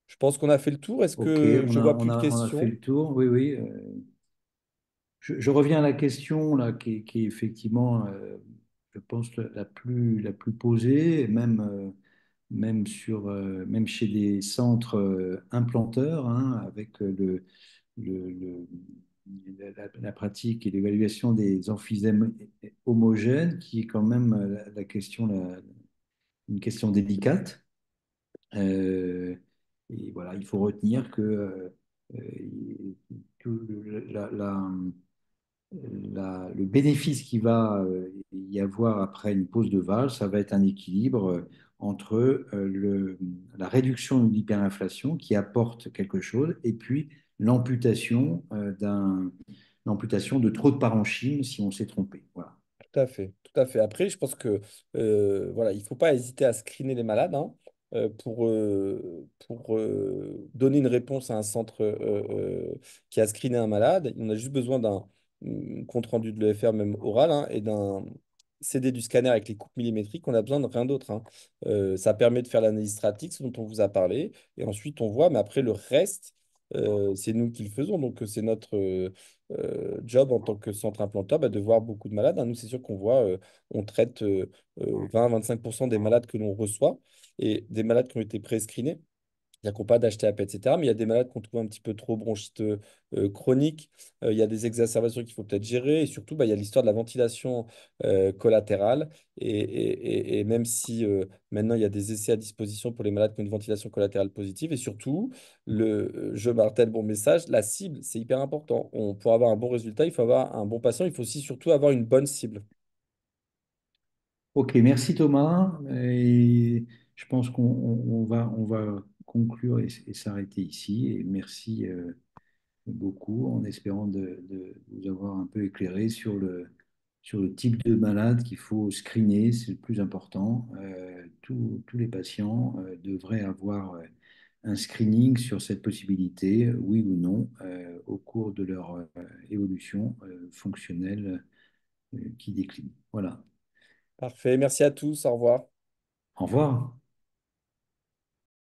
Je pense qu'on a fait le tour. Est-ce Ok, que je vois plus de on a fait questions? le tour. Oui, oui. Je reviens à la question là, qui est effectivement, je pense, la plus posée, même, même, même chez des centres implanteurs, hein, avec le- le- la pratique et l'évaluation des emphysèmes homogènes, qui est quand même la question, une question délicate. Euh, et voilà, il faut retenir que le bénéfice qui va y avoir après une pause de valve, ça va être un équilibre entre la réduction de l'hyperinflation qui apporte quelque chose et puis l'amputation l'amputation de trop de parenchyme si on s'est trompé. Voilà. Tout à fait, tout à fait. Après, je pense que voilà, il ne faut pas hésiter à screener les malades hein, pour donner une réponse à un centre qui a screené un malade. On a juste besoin d'un compte-rendu de l'EFR, même oral, hein, et d'un CD du scanner avec les coupes millimétriques. On n'a besoin de rien d'autre, hein. Ça permet de faire l'analyse statique, ce dont on vous a parlé, et ensuite on voit, mais après le reste, c'est nous qui le faisons. Donc c'est notre job en tant que centre implanteur bah, de voir beaucoup de malades, hein. Nous, c'est sûr qu'on voit, on traite 20-25% des malades que l'on reçoit et des malades qui ont été pré-screenés. Il n'y a pas d'HTAP, etc. Mais il y a des malades qu'on trouve un petit peu trop bronchiteux chroniques. Il y a des exacerbations qu'il faut peut-être gérer. Et surtout, bah, il y a l'histoire de la ventilation collatérale. Et même si maintenant, il y a des essais à disposition pour les malades qui ont une ventilation collatérale positive. Et surtout, je martèle bon message, la cible, c'est hyper important. Pour avoir un bon résultat, il faut avoir un bon patient. Il faut aussi surtout avoir une bonne cible. Ok, merci Thomas. Et je pense on va conclure et s'arrêter ici. Et merci beaucoup en espérant de vous avoir un peu éclairé sur le type de malade qu'il faut screener, c'est le plus important. Tous les patients devraient avoir un screening sur cette possibilité, oui ou non, au cours de leur évolution fonctionnelle qui décline. Voilà. Parfait. Merci à tous. Au revoir. Au revoir.